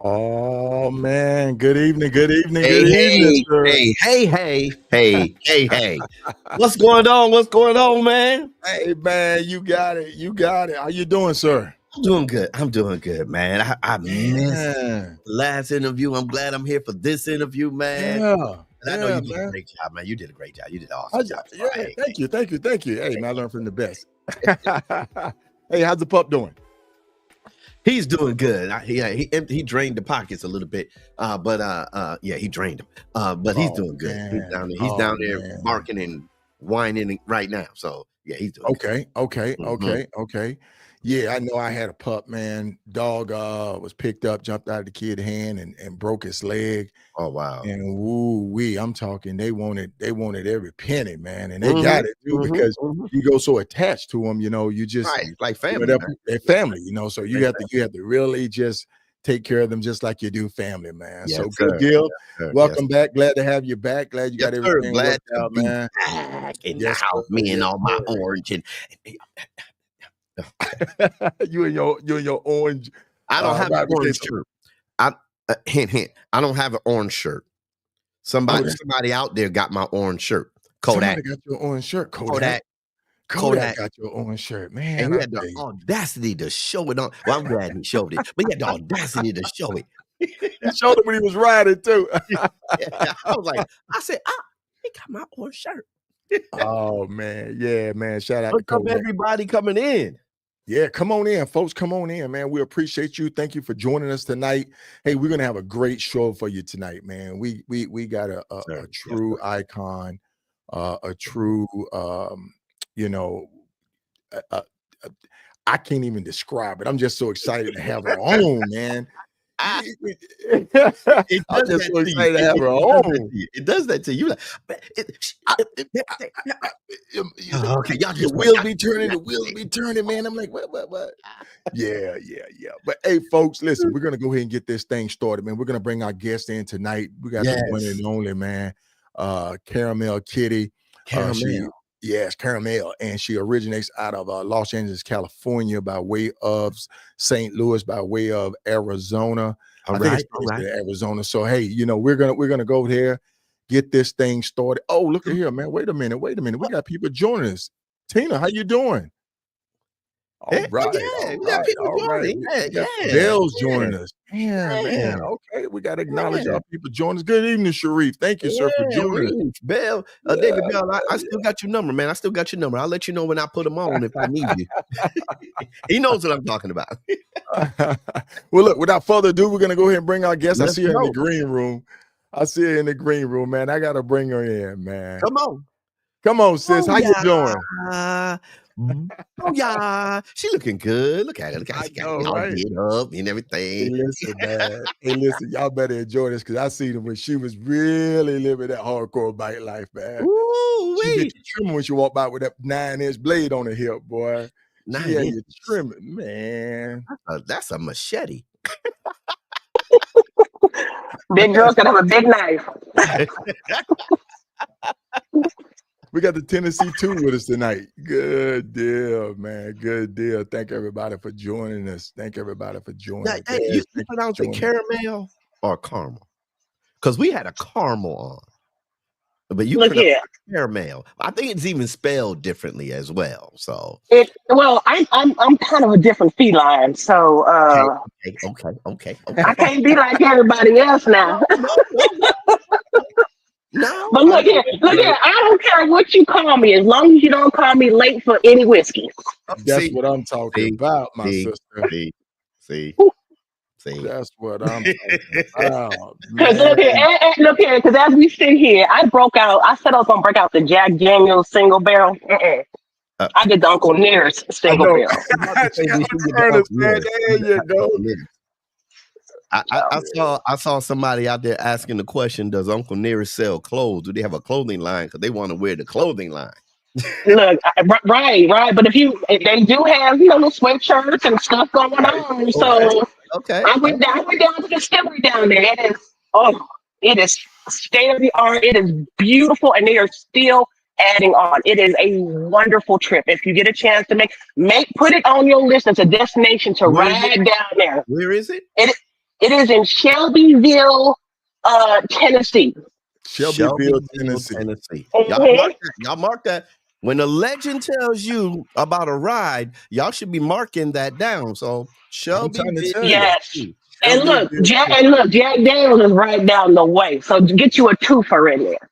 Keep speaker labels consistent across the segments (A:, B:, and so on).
A: Oh man, good evening, good evening,
B: Hey,
A: good evening,
B: hey,
A: sir.
B: hey. What's going on? What's going on, man?
A: Hey man, you got it. You got it. How you doing, sir?
B: I'm doing good, man. I missed
A: Yeah.
B: the last interview. I'm glad I'm here for this interview, man.
A: Yeah.
B: And I know you did a
A: Man.
B: great job, man. You did a great job. You did an awesome job. So,
A: Yeah, thank you. Hey, man, I learned from the best. Hey, how's the pup doing?
B: He's doing good. He drained the pockets a little bit, but he drained them. But he's doing good.
A: Man.
B: He's down there
A: Man.
B: barking and whining right now. So yeah, he's doing good.
A: Okay. Yeah, I know I had a pup, man. Dog was picked up, jumped out of the kid's hand and broke his leg.
B: Oh wow.
A: And woo-wee, I'm talking, they wanted every penny, man. And they got it too, because you go so attached to them, you just
B: Right, like family, man.
A: they're family, so you have to really just take care of them just like you do family, man.
B: Yes,
A: So
B: sir.
A: good deal.
B: Yes,
A: Welcome back. Glad to have you back. Glad you got everything
B: glad
A: worked
B: to
A: out,
B: be
A: man.
B: back in the
A: Yes,
B: house.
A: sir.
B: Me and
A: Yes,
B: all my
A: sir.
B: orange and
A: you and your orange.
B: I don't have an orange
A: ramification.
B: shirt. Hint. I don't have an orange shirt. Somebody out there got my orange shirt. Kodak.
A: Somebody got your orange shirt.
B: Kodak
A: Got your orange shirt, man.
B: And he had the audacity to show it on. Well, I'm glad he showed it, but he had the audacity to show it.
A: He showed it when he was riding too.
B: I said, he got my orange shirt.
A: Oh man, yeah, man. Shout out
B: What's
A: to
B: up,
A: Kodak.
B: everybody coming in?
A: Yeah, come on in, folks. Come on in, man. We appreciate you. Thank you for joining us tonight. Hey, we're gonna have a great show for you tonight, man. We got a true icon, a true I can't even describe it. I'm just so excited to have her on, man. I'm just so excited to have her on.
B: It does that to you.
A: Okay, y'all just wheels be turning, man. I'm like, what? Yeah. But hey, folks, listen, we're gonna go ahead and get this thing started, man. We're gonna bring our guest in tonight. We got the one and only, man, Caramel Kitty. Caramel, and she originates out of Los Angeles, California, by way of St. Louis, by way of Arizona. I think it's Arizona. So hey, we're gonna go there, get this thing started. Oh, look at here, man. Wait a minute. We got people joining us. Tina, how you doing? All right. Bell's joining us. Man. Okay, we got to acknowledge our people joining us. Good evening, Sharif. Thank you, sir, for joining us.
B: Bell, David Bell, I still got your number, man. I still got your number. I'll let you know when I put them on if I need you. He knows what I'm talking about.
A: Well, look, without further ado, we're going to go ahead and bring our guest. I see her in the green room. Man. I got to bring her in, man. Come on, sis. How you doing?
B: Oh yeah, she looking good. Look at her. Look at her. She got all get up and everything.
A: Hey, listen, y'all better enjoy this, because I seen her when she was really living that hardcore bike life, man. She get you trimming when she walk by with that 9-inch blade on her hip, boy. She had you trimming, man.
B: That's a machete.
C: Big girl's gonna have a big knife.
A: We got the Tennessee 2 with us tonight. Good deal, man. Good deal. Thank everybody for joining us. Hey,
B: you pronounce it caramel or caramel? Because we had a caramel on. But you pronounce it caramel. I think it's even spelled differently as well. So
C: I'm kind of a different feline, so
B: okay.
C: I can't be like everybody else now.
B: No,
C: but look here. I don't care what you call me, as long as you don't call me late for any whiskey.
A: That's what I'm talking about, my sister.
B: See.
A: That's what I'm talking about.
C: Because look here, because as we sit here, I said I was gonna break out the Jack Daniels single barrel. I did the Uncle Nearest single barrel.
A: There you go.
B: I saw somebody out there asking the question, does Uncle Nearest sell clothes? Do they have a clothing line? Because they want to wear the clothing line.
C: Look, right. But if they do have, little sweatshirts and stuff going on. So I went down to the distillery down there. It is state of the art. It is beautiful, and they are still adding on. It is a wonderful trip. If you get a chance to put it on your list as a destination to ride down there.
B: Where is it?
C: It is in Shelbyville, Tennessee.
A: Shelbyville, Tennessee.
B: Y'all mark that. When a legend tells you about a ride, y'all should be marking that down. So Shelbyville.
C: Yes. And look, Jack Daniels is right down the way. So get you a twofer in there.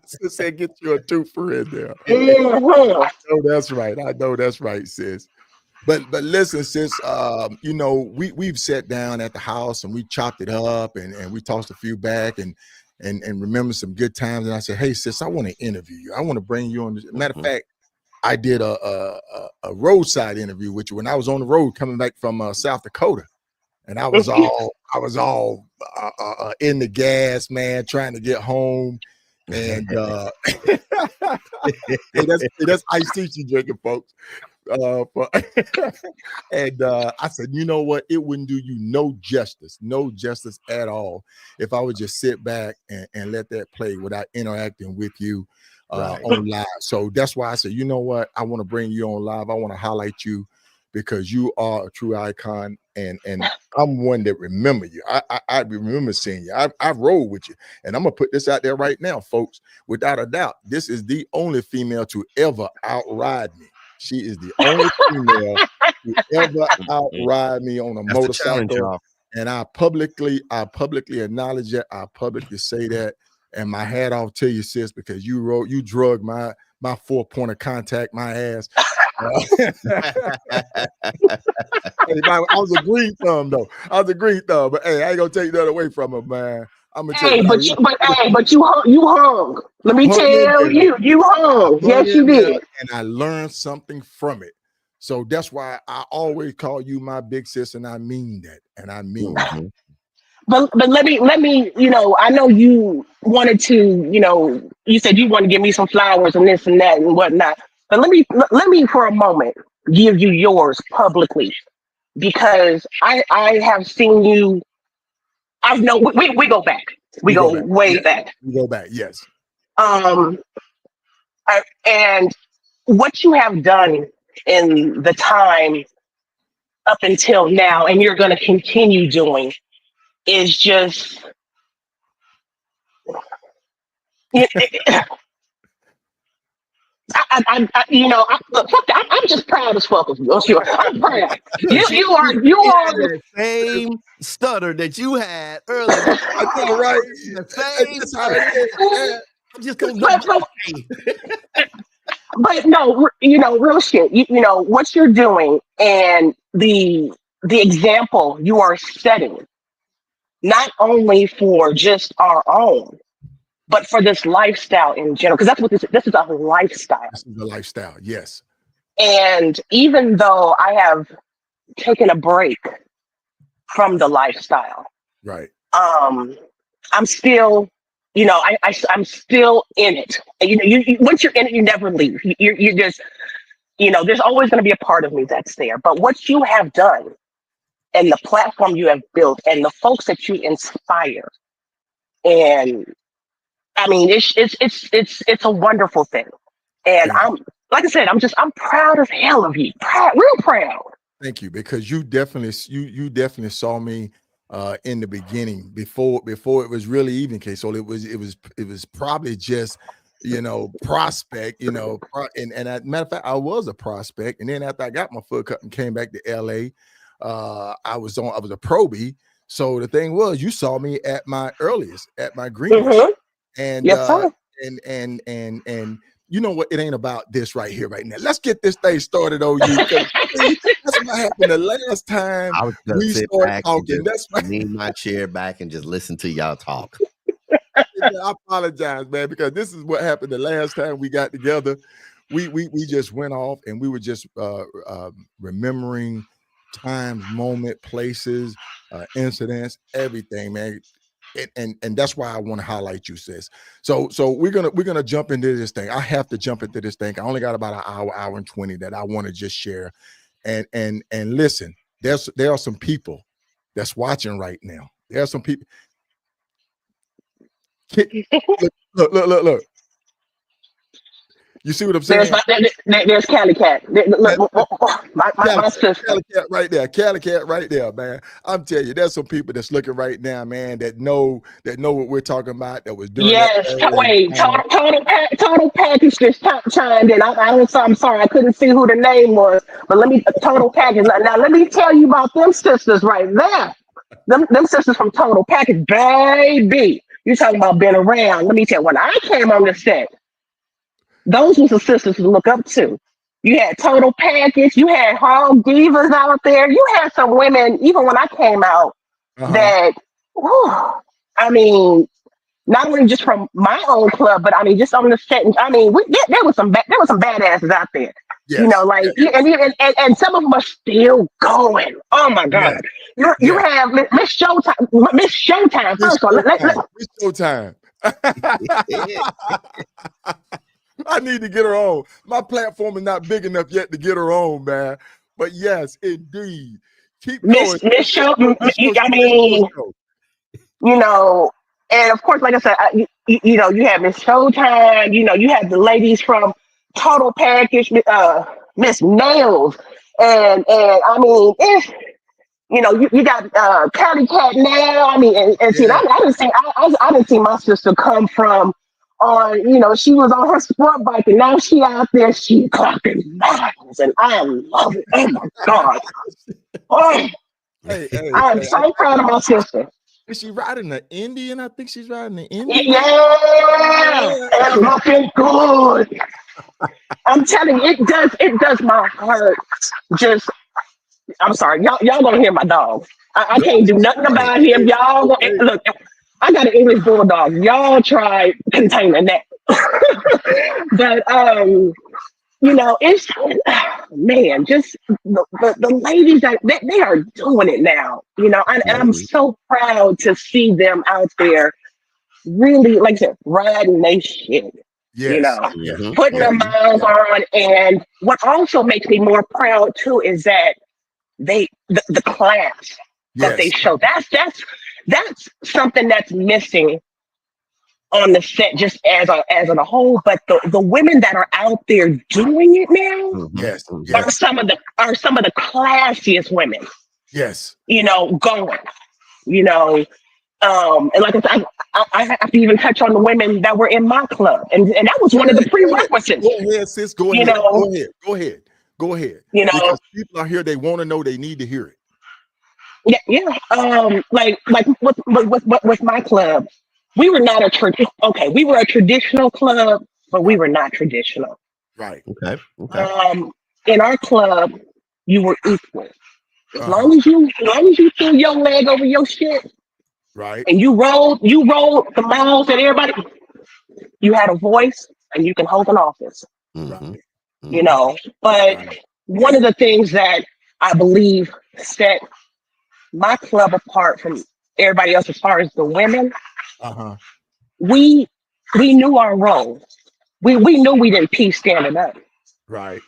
A: Sis said get you a twofer in there.
C: Mm-hmm.
A: I know that's right, sis. But listen, sis, you know, we've sat down at the house and we chopped it up and we tossed a few back and remember some good times. And I said, hey, sis, I want to interview you. I want to bring you on. Matter of fact, I did a roadside interview with you when I was on the road coming back from South Dakota. And I was all in the gas, man, trying to get home. And that's iced tea you drinking, folks. And I said, you know what? It wouldn't do you no justice at all if I would just sit back and let that play without interacting with you on live. So that's why I said, you know what? I want to bring you on live. I want to highlight you because you are a true icon, and I'm one that remember you. I remember seeing you. I rolled with you, and I'm gonna put this out there right now, folks. Without a doubt, this is the only female to ever outride me. She is the only female to ever outride me on a motorcycle, and I publicly acknowledge it. I publicly say that, and my hat off to you, sis, because you drug my 4-point of contact, my ass. I was a green thumb though. But hey, I ain't gonna take that away from her, man. I'm gonna tell you.
C: But you hung. Let me tell you, you hung. Yes, you did.
A: And I learned something from it. So that's why I always call you my big sis, and I mean that. And I mean that.
C: But let me, you know, I know you wanted to, you know, you said you want to give me some flowers and this and that and whatnot. But let me for a moment give you yours publicly, because I have seen you. I know we go back. We go way back.
A: We go back, yes.
C: And what you have done in the time up until now, and you're going to continue doing, is just I'm just proud as fuck of you. Sure, I'm proud. You are
B: the same stutter that you had earlier.
A: I know, right?
C: But no, you know, real shit. You know what you're doing, and the example you are setting, not only for just our own, but for this lifestyle in general, because that's what this is a lifestyle.
A: This is a lifestyle, yes.
C: And even though I have taken a break from the lifestyle,
A: right?
C: I'm still, you know, I'm still in it. And, you know, you once you're in it, you never leave. You're just, you know, there's always going to be a part of me that's there. But what you have done, and the platform you have built, and the folks that you inspire, and I mean, it's a wonderful thing, and I'm, like I said, I'm proud as hell of you, real proud.
A: Thank you, because you definitely saw me in the beginning before it was really even case. So it was probably just, you know, prospect, you know, and as a matter of fact, I was a prospect, and then after I got my foot cut and came back to LA, I was a probie. So the thing was, you saw me at my earliest, at my greenest. And
C: yes,
A: and you know what? It ain't about this right here, right now. Let's get this thing started, OU. That's what happened the last time we started talking. That's right.
B: Lean my chair back and just listen to y'all talk.
A: I apologize, man, because this is what happened the last time we got together. We just went off and we were just remembering times, moment, places, incidents, everything, man. And that's why I want to highlight you, sis. So we're gonna jump into this thing. I have to jump into this thing. I only got about an hour and 20 that I want to just share. And listen, there are some people that's watching right now. There are some people. Look. You see what I'm saying?
C: There's Cali Cat. My sister.
A: Cali Cat right there. Cali Cat right there, man. I'm telling you, there's some people that's looking right now, man, that know what we're talking about. That was doing
C: Total Package just chimed in. I'm sorry, I couldn't see who the name was, but Total Package. Now let me tell you about them sisters right there. Them sisters from Total Package, baby. You talking about being around? Let me tell you, when I came on the set, those was the sisters to look up to. You had Total Package, you had Hog Divas out there. You had some women, even when I came out, that, I mean, not only just from my own club, but I mean, just on the set. I mean, there was some badasses out there. Yes, you know, like, and some of them are still going. Oh my God! You have Miss Showtime. Miss Showtime. First of all,
A: Miss Showtime. I need to get her on. My platform is not big enough yet to get her on, man. But yes, indeed. Keep going.
C: Miss Show. I mean, you know, and of course, like I said, you know, you have Miss Showtime. You know, you have the ladies from Total Package, Miss Nails, and I mean, you know, you got Cali Cat now. I mean, and see, I didn't see my sister come from. You know, she was on her sport bike, and now she out there, she clocking miles, and I love it. Oh my God! Oh, I'm so proud of my sister.
A: Is she riding the Indian? I think she's riding the Indian.
C: Yeah, it's looking good. I'm telling you, it does my heart. Just, I'm sorry, y'all gonna hear my dog. I can't do nothing about him. Y'all look. I got an English bulldog. Y'all try containing that. But you know, it's man, just the ladies that they are doing it now. You know, and I'm so proud to see them out there, really, like I said, riding their shit. Yes. You know, putting their miles on. And what also makes me more proud too is that the class that they show. That's something that's missing on the set, just as a whole. But the women that are out there doing it now, are some of the classiest women.
A: Yes,
C: you know, going. You know, and like I said, I have to even touch on the women that were in my club, and that was one of the prerequisites.
A: Go ahead, sis. Go ahead. Go ahead.
C: You know,
A: because people are here, they want to know, they need to hear it.
C: Like with my club, we were not we were a traditional club, but we were not traditional.
A: Right.
B: Okay.
C: In our club, you were equal. As long as you threw your leg over your shit,
A: right,
C: and you rolled the miles and everybody, you had a voice and you can hold an office.
A: Right.
C: You know, but one of the things that I believe set my club apart from everybody else as far as the women, we knew our role. We knew we didn't pee standing up.
A: Right.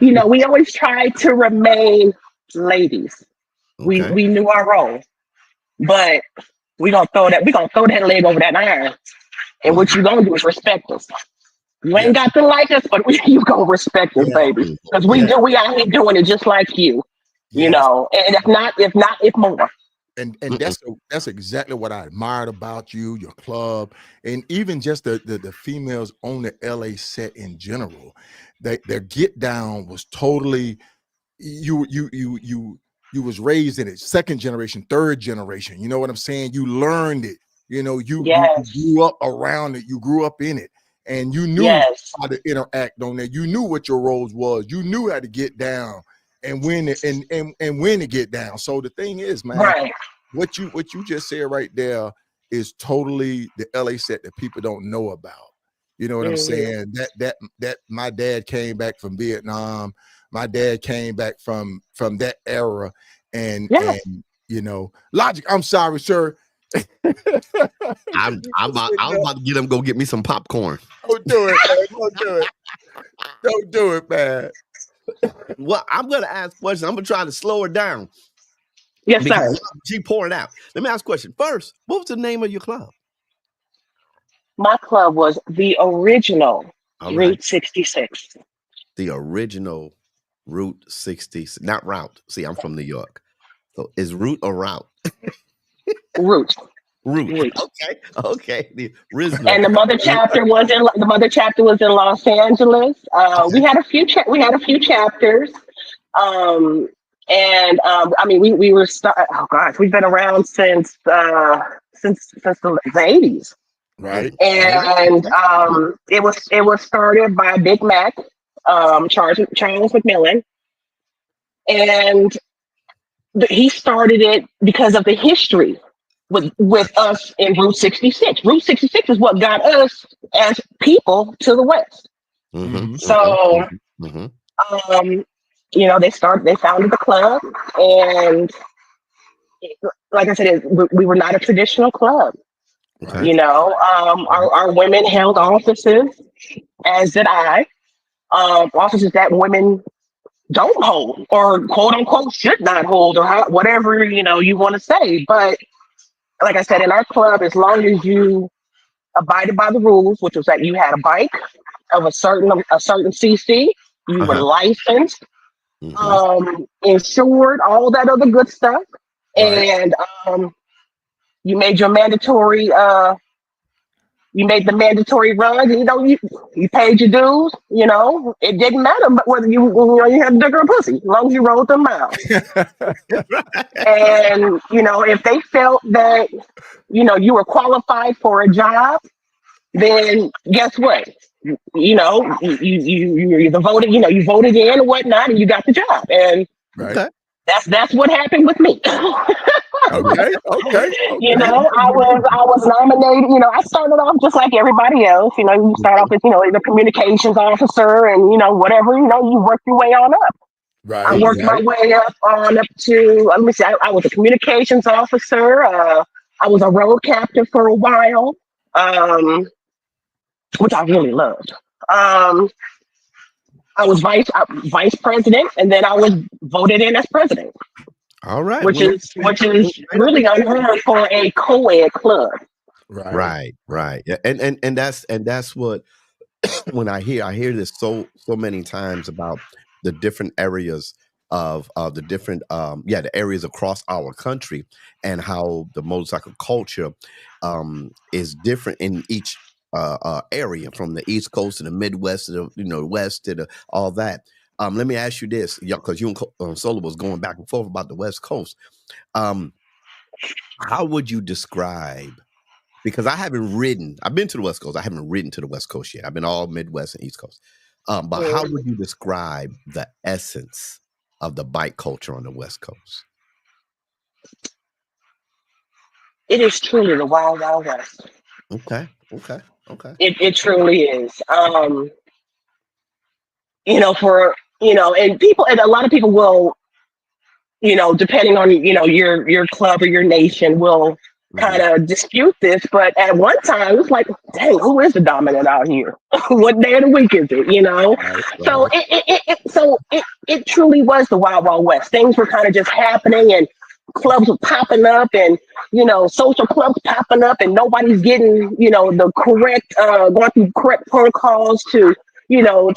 C: You know, we always tried to remain ladies. We knew our role, but we're gonna throw that leg over that iron. And what you gonna do is respect us. You ain't got to like us, but you gonna respect us, baby. Because we out here doing it just like you. You know, and if more.
A: And that's exactly what I admired about you, your club, and even just the females on the LA set in general. Their get down was totally you was raised in it, second generation, third generation. You know what I'm saying? You learned it. You know, you grew up around it. You grew up in it, and you knew how to interact on that. You knew what your roles was. You knew how to get down. And when to get down. So the thing is, man, what you just said right there is totally the LA set that people don't know about. You know what I'm saying? That my dad came back from Vietnam. My dad came back from that era, and you know, Logic. I'm sorry, sir.
B: I'm about to get him go get me some popcorn.
A: Don't do it, man. Don't do it. Don't do it, man.
B: Well, I'm gonna ask questions. I'm gonna try to slow her down.
C: Yes, sir.
B: She pouring out. Let me ask a question first. What was the name of your club?
C: My club was the original Route 66.
B: The original Route 60, not route. See, I'm from New York. So is route or route?
C: Route.
B: Okay. The original.
C: And the mother chapter was in Los Angeles. We had a few chapters. I mean, we were oh gosh, we've been around since the 80s.
A: Right.
C: And it was started by Big Mac, Charles McMillan, and he started it because of the history with us in Route 66. Route 66 is what got us as people to the West. So, you know, they founded the club, and like I said, we were not a traditional club. Okay. You know, our women held offices, as did I, offices that women don't hold, or quote unquote should not hold, or whatever, you know, you want to say. But like I said, in our club, as long as you abided by the rules, which was that you had a bike of a certain cc, you were licensed, insured, all that other good stuff, and you made your mandatory you made the mandatory run. You know, you paid your dues. You know, it didn't matter whether you had a dick or a pussy, as long as you rolled them out. And you know, if they felt that you were qualified for a job, then guess what? You know, you voted. You know, you voted in and whatnot, and you got the job. And that's what happened with me.
A: Okay.
C: You know, I was nominated. You know, I started off just like everybody else. You know, you start off as the communications officer, and whatever. You know, you work your way on up. Right. I worked my way up to. Let me see. I was a communications officer. I was a road captain for a while, which I really loved. I was vice president, and then I was voted in as president.
B: All right,
C: which is really unheard for a co-ed club.
B: Right. Yeah, and that's what when I hear this so many times about the different areas of the different the areas across our country, and how the motorcycle culture is different in each area, from the East Coast to the Midwest to the West to all that. Let me ask you this, because you and Solo was going back and forth about the West Coast. How would you describe? Because I haven't ridden. I've been to the West Coast. I haven't ridden to the West Coast yet. I've been all Midwest and East Coast. But how would you describe the essence of the bike culture on the West Coast?
C: It is truly the Wild Wild West.
B: Okay.
C: It truly is. And a lot of people will, depending on, your club or your nation, will kind of dispute this. But at one time, it was like, dang, who is the dominant out here? What day of the week is it? So it truly was the Wild Wild West. Things were kind of just happening, and clubs were popping up, and social clubs popping up, and nobody's getting the correct going through correct protocols to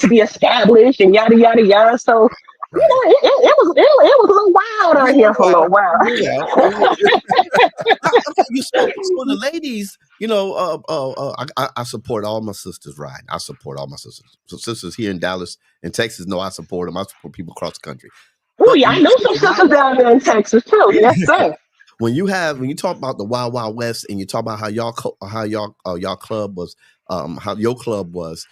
C: be established, and yada yada yada. So it was a little wild out here for a little while.
B: So the ladies, I support all my sisters riding. I support all my sisters. So sisters here in Dallas and Texas know I support them. I support people across the country.
C: Oh yeah, I know some sisters down there in Texas too. Yes, sir.
B: When you talk about the Wild Wild West, and you talk about how your club was, how your club was,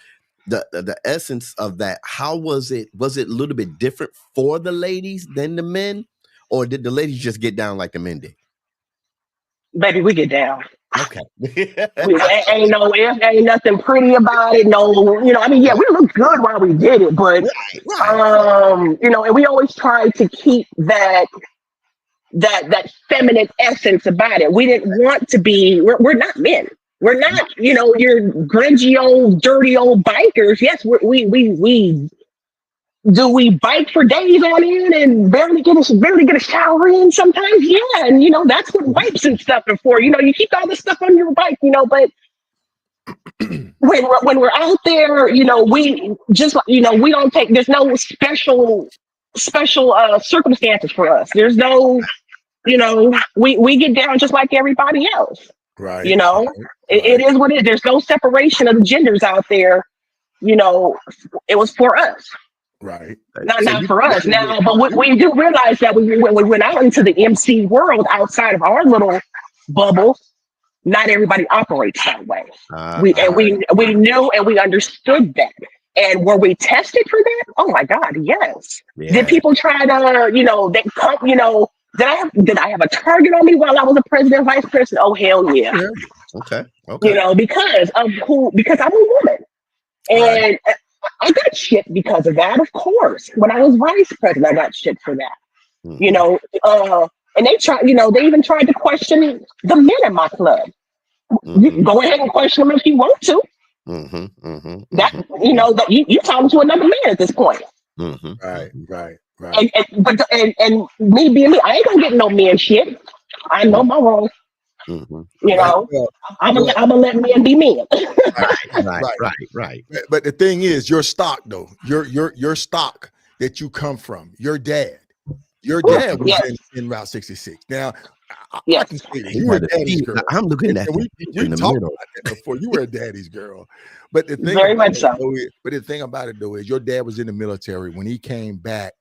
B: the essence of that, how was it? Was it a little bit different for the ladies than the men, or did the ladies just get down like the men did?
C: Baby, we get down.
B: Okay.
C: Ain't nothing pretty about it. No, we looked good while we did it, but and we always tried to keep that feminine essence about it. We didn't want to be. We're not men. We're not, your grungy old, dirty old bikers. Yes, we bike for days on end and barely get a shower in sometimes. Yeah, and that's what wipes and stuff are for. You keep all this stuff on your bike, but when we're out there, we just, we don't take. There's no special circumstances for us. There's no, we get down just like everybody else.
A: Right.
C: It is what it is. There's no separation of the genders out there. It was for us.
A: Right.
C: Not for us now, but we do realize that when we went out into the MC world outside of our little bubble, not everybody operates that way. We knew and we understood that. And were we tested for that? Oh my God, yes. Yeah. Did people try to, they come, did I have a target on me while I was a president, vice president? Oh hell yeah.
B: Okay.
C: Because I'm a woman. And I got shit because of that, of course. When I was vice president, I got shit for that. Mm-hmm. And they tried, they even tried to question the men in my club. Mm-hmm. You go ahead and question them if you want to. Mm-hmm. Mm-hmm. That that you talking to another man at this point.
B: Mm-hmm.
A: Right.
C: And me being me, I ain't gonna get no man shit. I know my role. Mm-hmm. I'm gonna let men be men.
B: Right.
A: But the thing is, your stock though, your stock that you come from, your dad was in Route 66. Now, I can say that you were a daddy's girl.
B: I'm looking at
A: we talked about that before. You were a daddy's girl, but the thing the thing about it though is your dad was in the military when he came back,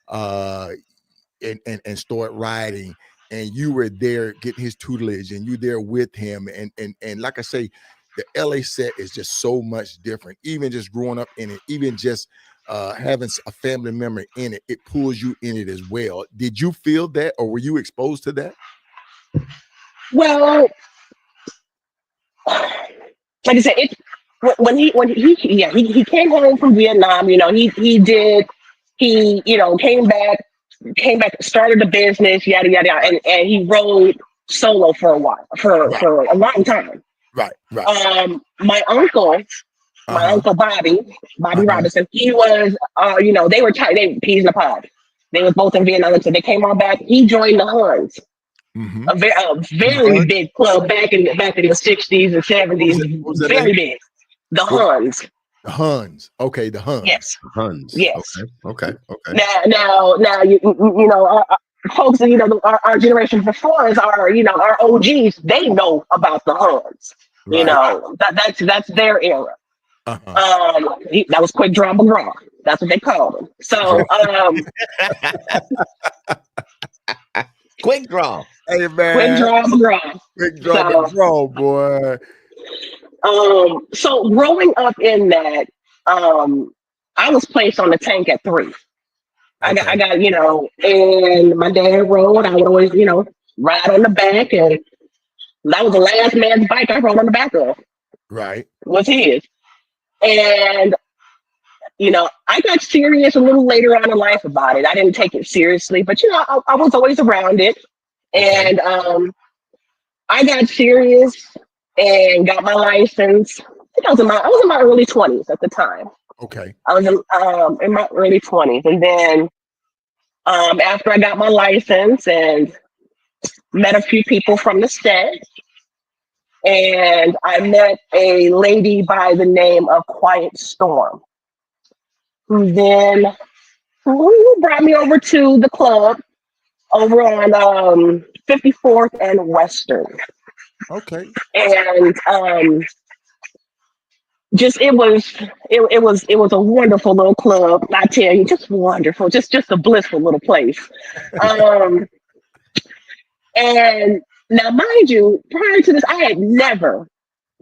A: and started riding. And you were there getting his tutelage, and you there with him. And like I say, the LA set is just so much different. Even just growing up in it, even just having a family member in it, it pulls you in it as well. Did you feel that, or were you exposed to that?
C: Well, like I said, when he came home from Vietnam. He came back, started a business, yada yada yada, and he rode solo for a while, for a long time.
A: Right.
C: My uncle Bobby Robinson, he was, they were tight. They peas in a pod. They were both in Vietnam, so they came on back. He joined the Huns, a very big club back in the 60s and 70s. Very big. The Huns.
A: The Huns. Okay, the Huns.
C: Yes.
B: Huns.
C: Yes.
B: Okay.
C: Now, folks, our generation before us are, our OGs. They know about the Huns. Right. That's their era. That was Quick Draw McGraw. That's what they called him. So,
B: Quick Draw.
A: Hey man.
C: Quick Draw McGraw.
A: Quick Draw McGraw, boy.
C: So growing up in that, I was placed on the tank at 3. Okay. I got, and my dad rode. I would always, ride on the back, and that was the last man's bike I rode on the back of.
A: Right.
C: Was his. And, I got serious a little later on in life about it. I didn't take it seriously, but, I was always around it. And I got serious and got my license. I think I was in my early 20s at the time.
A: Okay.
C: I was in my early 20s. And then after I got my license and met a few people from the set, and I met a lady by the name of Quiet Storm, who then brought me over to the club over on 54th and Western.
A: Okay.
C: And it was a wonderful little club. I tell you, just wonderful, just a blissful little place. And now, mind you, prior to this, I had never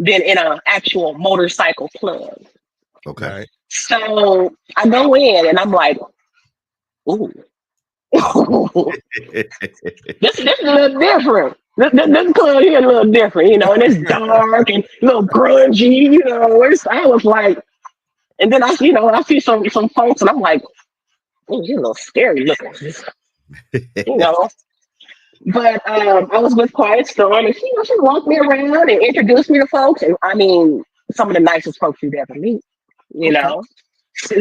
C: been in an actual motorcycle club.
B: Okay.
C: So I go in and I'm like, ooh. This is a little different. This club here a little different, and it's dark and a little grungy, I was like, and then I see some folks and I'm like, oh, you're a little scary looking, But I was with Quiet Storm, and she walked me around and introduced me to folks, and I mean, some of the nicest folks you'd ever meet, The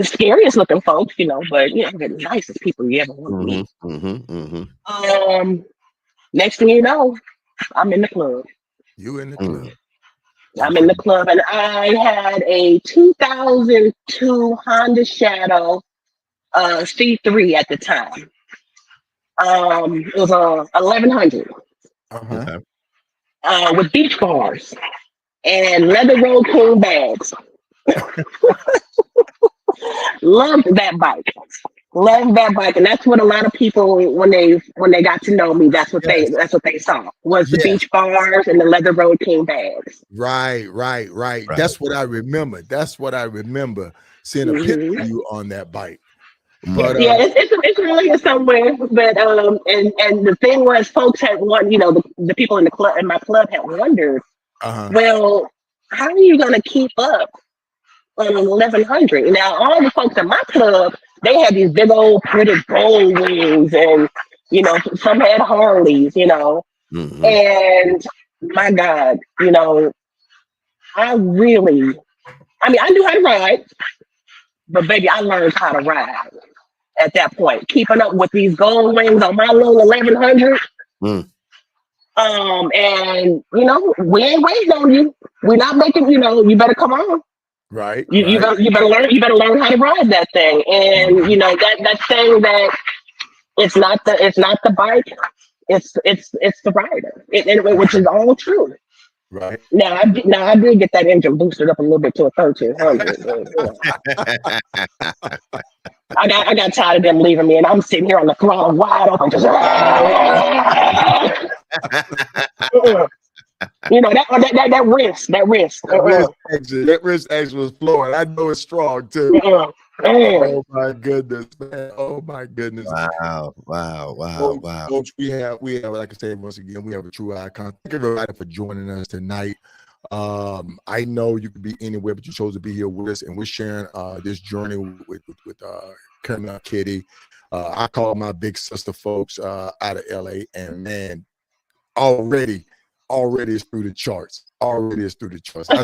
C: scariest looking folks, but the nicest people you ever want to meet. Next thing you know, I'm in the club.
A: You in the club.
C: I'm in the club, and I had a 2002 Honda Shadow C3 at the time. It was a 1100 with beach bars and leather road king bags. Loved that bike. Loved that bike, and that's what a lot of people when they got to know me, that's what they saw was the beach bars and the leather road king bags.
A: Right. That's what I remember. Seeing a picture of you on that bike. But
C: it's really somewhere. But and the thing was, folks had the people in the club, in my club, had wondered, well, how are you gonna keep up on an 1100? Now all the folks in my club, they had these big old pretty gold wings, and some had Harleys, and my God, I knew how to ride, but baby, I learned how to ride at that point, keeping up with these gold wings on my little 1100. And we ain't waiting on you. We're not making, you better come on.
A: Right.
C: You better learn how to ride that thing. And that saying that it's not the bike, it's the rider, which is all true.
A: Right.
C: Now I did get that engine boosted up a little bit to a 1300. I got tired of them leaving me, and I'm sitting here on the throttle wide open, just that wrist.
A: That wrist exit was flowing. I know it's strong too. Oh my goodness, man! Oh my goodness!
B: Wow!
A: Folks, we have, like I said once again, we have a true icon. Thank everybody for joining us tonight. I know you could be anywhere, but you chose to be here with us, and we're sharing this journey with Cameos Kitty. I call my big sister, folks, out of LA, and man, already is through the charts. I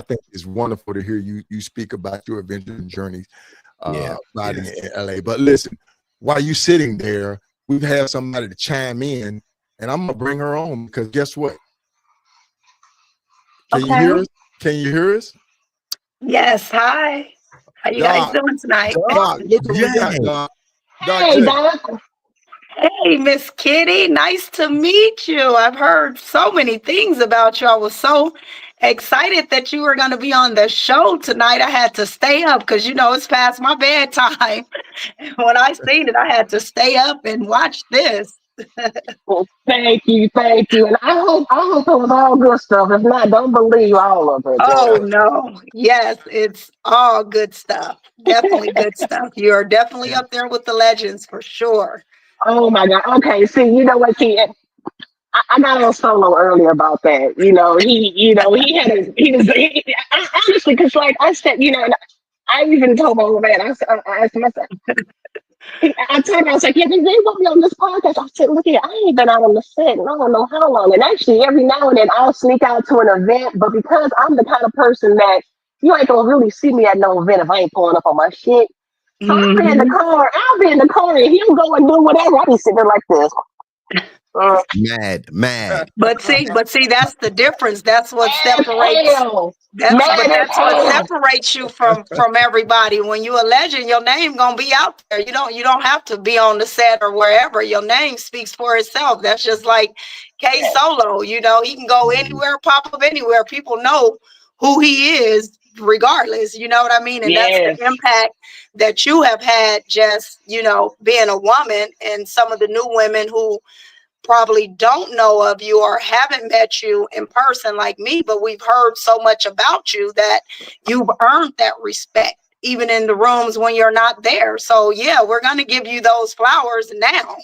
A: think it's wonderful to hear you speak about your adventures and journeys riding in LA. But listen, while you sitting there, we've had somebody to chime in, and I'm gonna bring her on because guess what? Can you hear us? Can you hear us?
D: Yes. Hi. How you guys doing tonight?
A: Doc, look what we got, Doc.
C: Hey, Doc.
D: Hey, Miss Kitty. Nice to meet you. I've heard so many things about you. I was so excited that you were going to be on the show tonight. I had to stay up because, it's past my bedtime. When I seen it, I had to stay up and watch this.
C: Well, thank you, and I hope it was all good stuff. If not, don't believe all of it.
D: Oh no, yes, it's all good stuff. Definitely good stuff. You're definitely up there with the legends for sure.
C: Oh my God. Okay, see, you know what? See, I got on solo earlier about that. Honestly, because like I said, I even told my old man. I asked myself. I told him, I was like, yeah, they want me on this podcast. I said, look here, I ain't been out on the set, and I don't know how long. And actually, every now and then I'll sneak out to an event, but because I'm the kind of person that you ain't gonna really see me at no event if I ain't pulling up on my shit. So I'll be in the car, and he'll go and do whatever. I'll be sitting there like this.
B: Mad.
D: But see, that's the difference. That's what separates. That's what separates you from everybody. When you a legend, your name gonna be out there. You don't have to be on the set or wherever. Your name speaks for itself. That's just like K Solo. He can go anywhere, pop up anywhere. People know who he is, regardless. You know what I mean? And that's the impact that you have had. Just being a woman, and some of the new women who probably don't know of you or haven't met you in person like me, but we've heard so much about you that you've earned that respect, even in the rooms when you're not there. So yeah, we're going to give you those flowers now.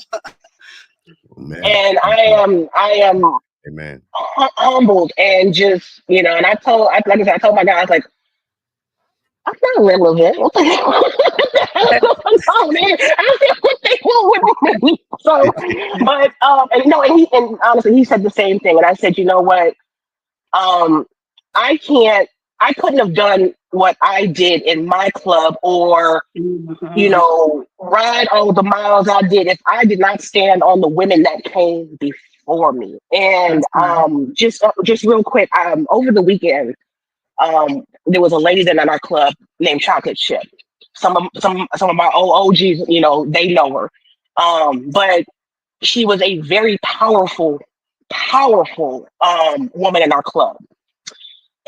C: And I am
B: Amen.
C: Humbled and just, and I told my guy, I was like, I'm not relevant. What the hell? Oh, man. I said, what they want with me? So, but, and honestly, he said the same thing. And I said, you know what? I couldn't have done what I did in my club or, ride all the miles I did if I did not stand on the women that came before me. And just real quick, over the weekend, there was a lady then in our club named Chocolate Chip. Some of my old OGs, you know, they know her. But she was a very powerful woman in our club.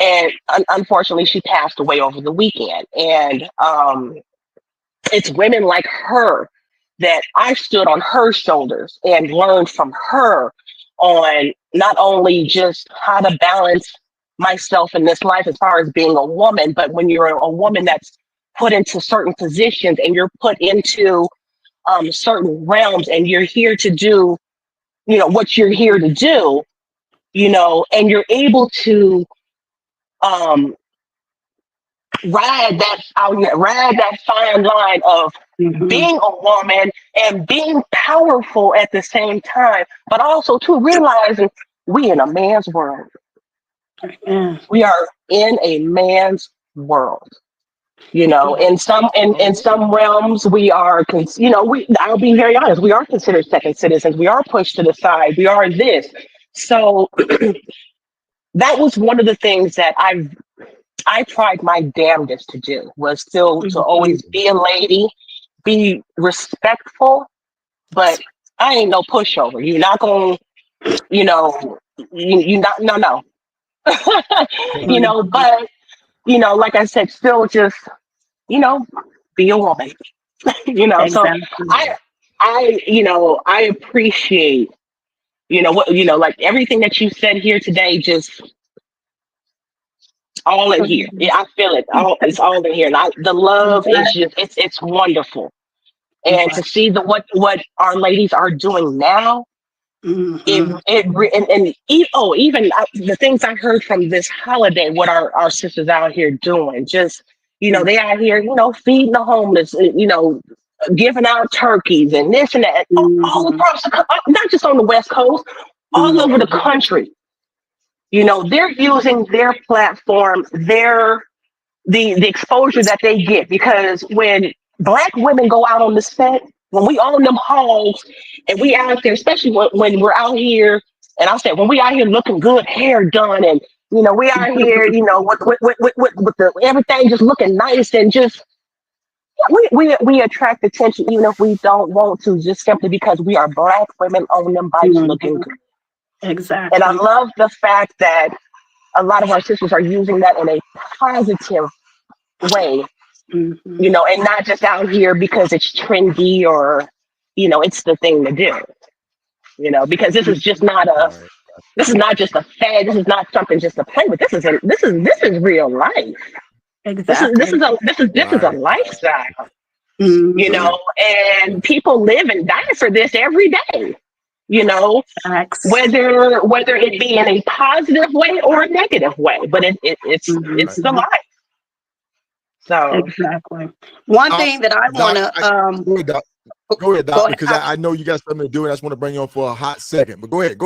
C: And unfortunately, she passed away over the weekend. And it's women like her that I stood on her shoulders and learned from her on not only just how to balance myself in this life as far as being a woman, but when you're a woman that's put into certain positions and you're put into certain realms and you're here to do, you know, what you're here to do, you know, and you're able to ride that fine line of being a woman and being powerful at the same time, but also to realizing we in a man's world. We are in a man's world. You know, in some realms we are, you know, I'll be very honest, we are considered second citizens. We are pushed to the side. We are this. So that was one of the things that I tried my damnedest to do, was still to always be a lady, be respectful, but I ain't no pushover. You're not gonna, you know, you not, no. You know, but, you know, like I said, still just, you know, be a woman. You know, exactly. So I, you know, I appreciate, you know, what, you know, like everything that you said here today, just all in here. Yeah, I feel it. It's all in here. And the love is just, it's wonderful. And to see what our ladies are doing now, even the things I heard from this holiday, what our sisters out here doing, just, you know, they out here, you know, feeding the homeless, you know, giving out turkeys and this and that, all across not just on the West Coast, all over the country. You know, they're using their platform, the exposure that they get, because when Black women go out on the set, when we own them hogs and we out there, especially when we're out here, and I'll say when we out here looking good, hair done, and you know we out here, you know, with the everything just looking nice, and just we attract attention even if we don't want to, just simply because we are Black women on them bikes looking good.
E: Exactly.
C: And I love the fact that a lot of our sisters are using that in a positive way. You know, and not just out here because it's trendy or, you know, it's the thing to do, you know, because this is just not this is not just a fad. This is not something just to play with. This is real life. Exactly. This is a lifestyle, you know, and people live and die for this every day, you know, whether it be in a positive way or a negative way, but it's the life. So
E: exactly.
D: One thing that I want to
A: go ahead, Doc, because I know you got something to do, and I just want to bring you on for a hot second. But go ahead.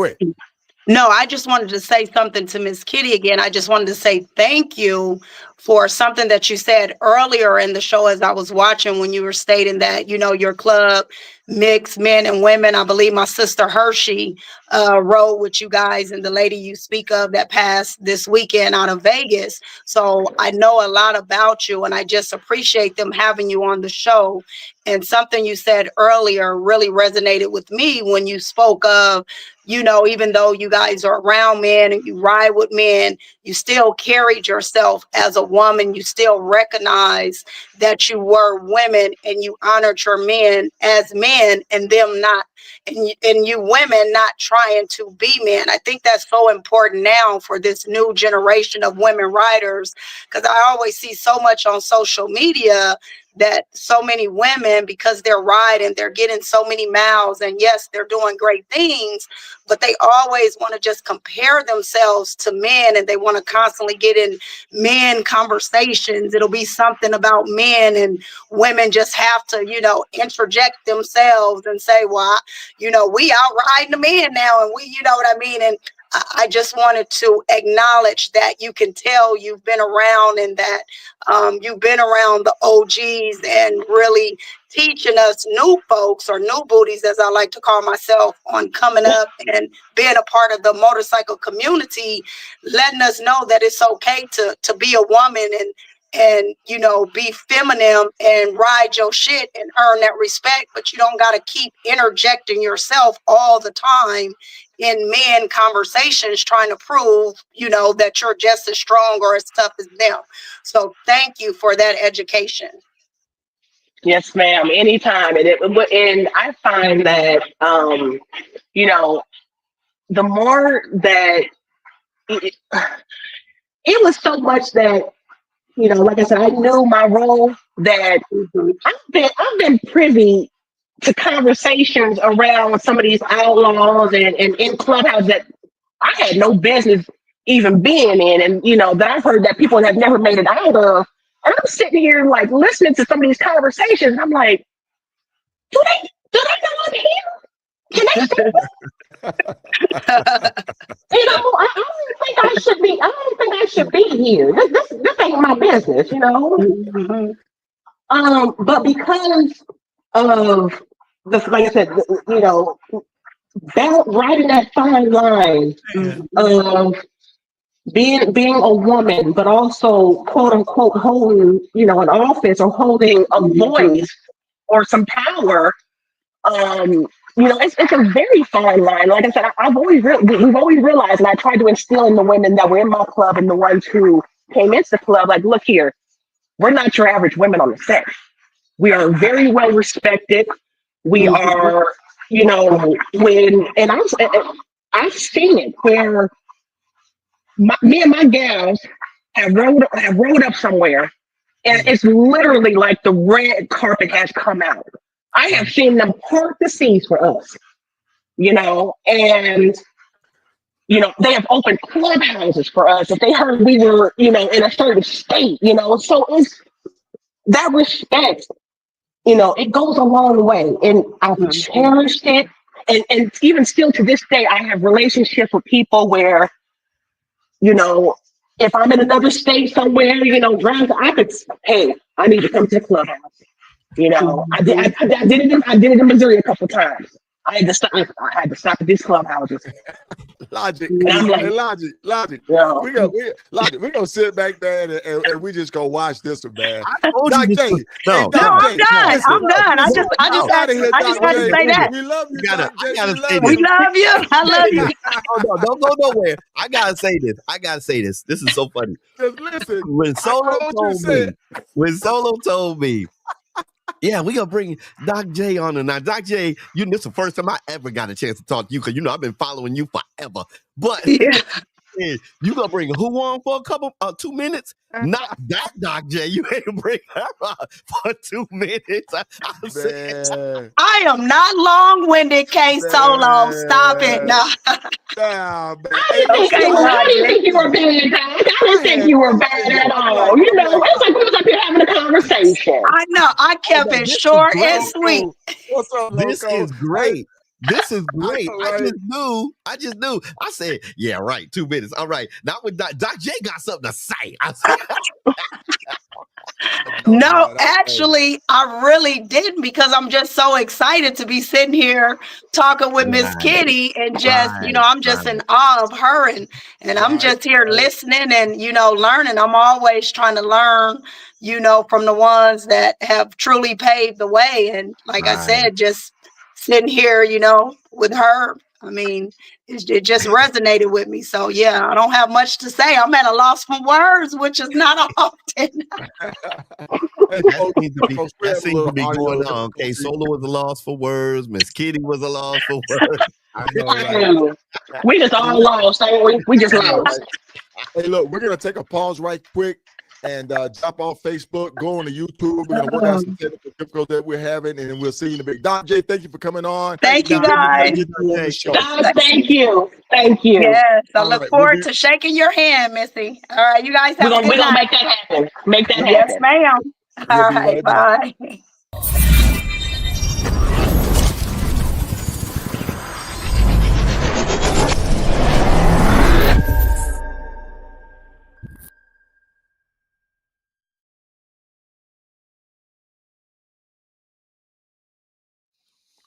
D: No, I just wanted to say something to Miss Kitty again. I just wanted to say thank you for something that you said earlier in the show as I was watching, when you were stating that, you know, your club mixed men and women. I believe my sister Hershey rode with you guys, and the lady you speak of that passed this weekend out of Vegas. So I know a lot about you, and I just appreciate them having you on the show. And something you said earlier really resonated with me when you spoke of, you know, even though you guys are around men and you ride with men, you still carried yourself as a woman. You still recognize that you were women, and you honored your men as men, and them not, and you women not trying to be men. I think that's so important now for this new generation of women riders, because I always see so much on social media that so many women, because they're riding, they're getting so many miles, and yes, they're doing great things, but they always want to just compare themselves to men, and they want to constantly get in men conversations. It'll be something about men, and women just have to, you know, interject themselves and say, well, you know, we out riding the men now, and we, you know what I mean? And I just wanted to acknowledge that you can tell you've been around, and that you've been around the OGs and really teaching us new folks, or new booties, as I like to call myself, on coming up and being a part of the motorcycle community, letting us know that it's okay to be a woman and you know, be feminine and ride your shit and earn that respect, but you don't got to keep interjecting yourself all the time in men conversations trying to prove, you know, that you're just as strong or as tough as them. So thank you for that education.
C: Yes, ma'am. Anytime. And I find that, you know, the more that it was so much that, you know, like I said, I knew my role, that I've been privy to conversations around some of these outlaws and in clubhouse that I had no business even being in, and you know, that I've heard that people have never made it out of. And I'm sitting here like listening to some of these conversations, and I'm like, do they know I'm here? Can they say you know, I don't think I should be here. This ain't my business, you know. But because of like I said, you know, riding that fine line of being a woman, but also quote unquote holding, you know, an office or holding a voice or some power. You know, it's a very fine line. Like I said, we've always realized, and I tried to instill in the women that were in my club and the ones who came into the club, like, look here, we're not your average women on the set. We are very well respected. We are, you know, I've seen it where me and my gals have rode up somewhere, and it's literally like the red carpet has come out. I have seen them part the seas for us, you know, and, you know, they have opened clubhouses for us if they heard we were, you know, in a certain state, you know. So it's that respect, you know, it goes a long way, and I've cherished it. And even still to this day, I have relationships with people where, you know, if I'm in another state somewhere, you know, hey, I need to come to the clubhouse. You know, I did it in Missouri a couple times. I had to stop at these clubhouses.
A: Logic.
C: And I'm like,
A: logic.
C: Yeah.
A: We're gonna sit back there and we just gonna watch this one, man.
D: I'm done. I just had to say that.
A: We love you, Doc J.
D: We love you. I love you.
B: Don't go nowhere. I gotta say this. This is so funny.
A: Just listen.
B: When Solo told me, yeah, we gonna bring Doc J on tonight. Doc J, this is the first time I ever got a chance to talk to you, because you know I've been following you forever. But you gonna bring who on for a couple 2 minutes? Not that Doc J. You ain't bring her on for 2 minutes.
D: I am not long-winded, K Solo. Stop it. No.
C: I didn't think you were bad, Doc. I didn't think you were bad at all. You know, it's like we was up here having a conversation.
D: I know. I kept it short and sweet.
A: What's up, Loco?
B: This is great. This is great. I just knew. I said, yeah, right. 2 minutes. All right. Now with Doc J got something to say.
D: No, actually, I really didn't, because I'm just so excited to be sitting here talking with Miss Kitty, and just, you know, I'm just in awe of her, and I'm just here listening and, you know, learning. I'm always trying to learn, you know, from the ones that have truly paved the way. And like I said, just sitting here, you know, with her, I mean, it just resonated with me. So yeah, I don't have much to say. I'm at a loss for words, which is not often.
B: That seems to be going on. Okay, Solo was a loss for words. Miss Kitty was a loss for words.
A: I know, right?
C: We just all lost. We just lost.
A: Hey, look, we're gonna take a pause right quick and jump off Facebook, go on to YouTube. We're gonna work out some technical difficulties that we're having, and we'll see you in a bit. Doc J, thank you for coming on.
D: Thank you, guys.
C: Doc, thank you.
D: Yes, I look forward to shaking your hand, Missy. All right, you guys have a good night.
C: We're gonna make that happen. Make that happen.
D: Yes, ma'am. All right, bye.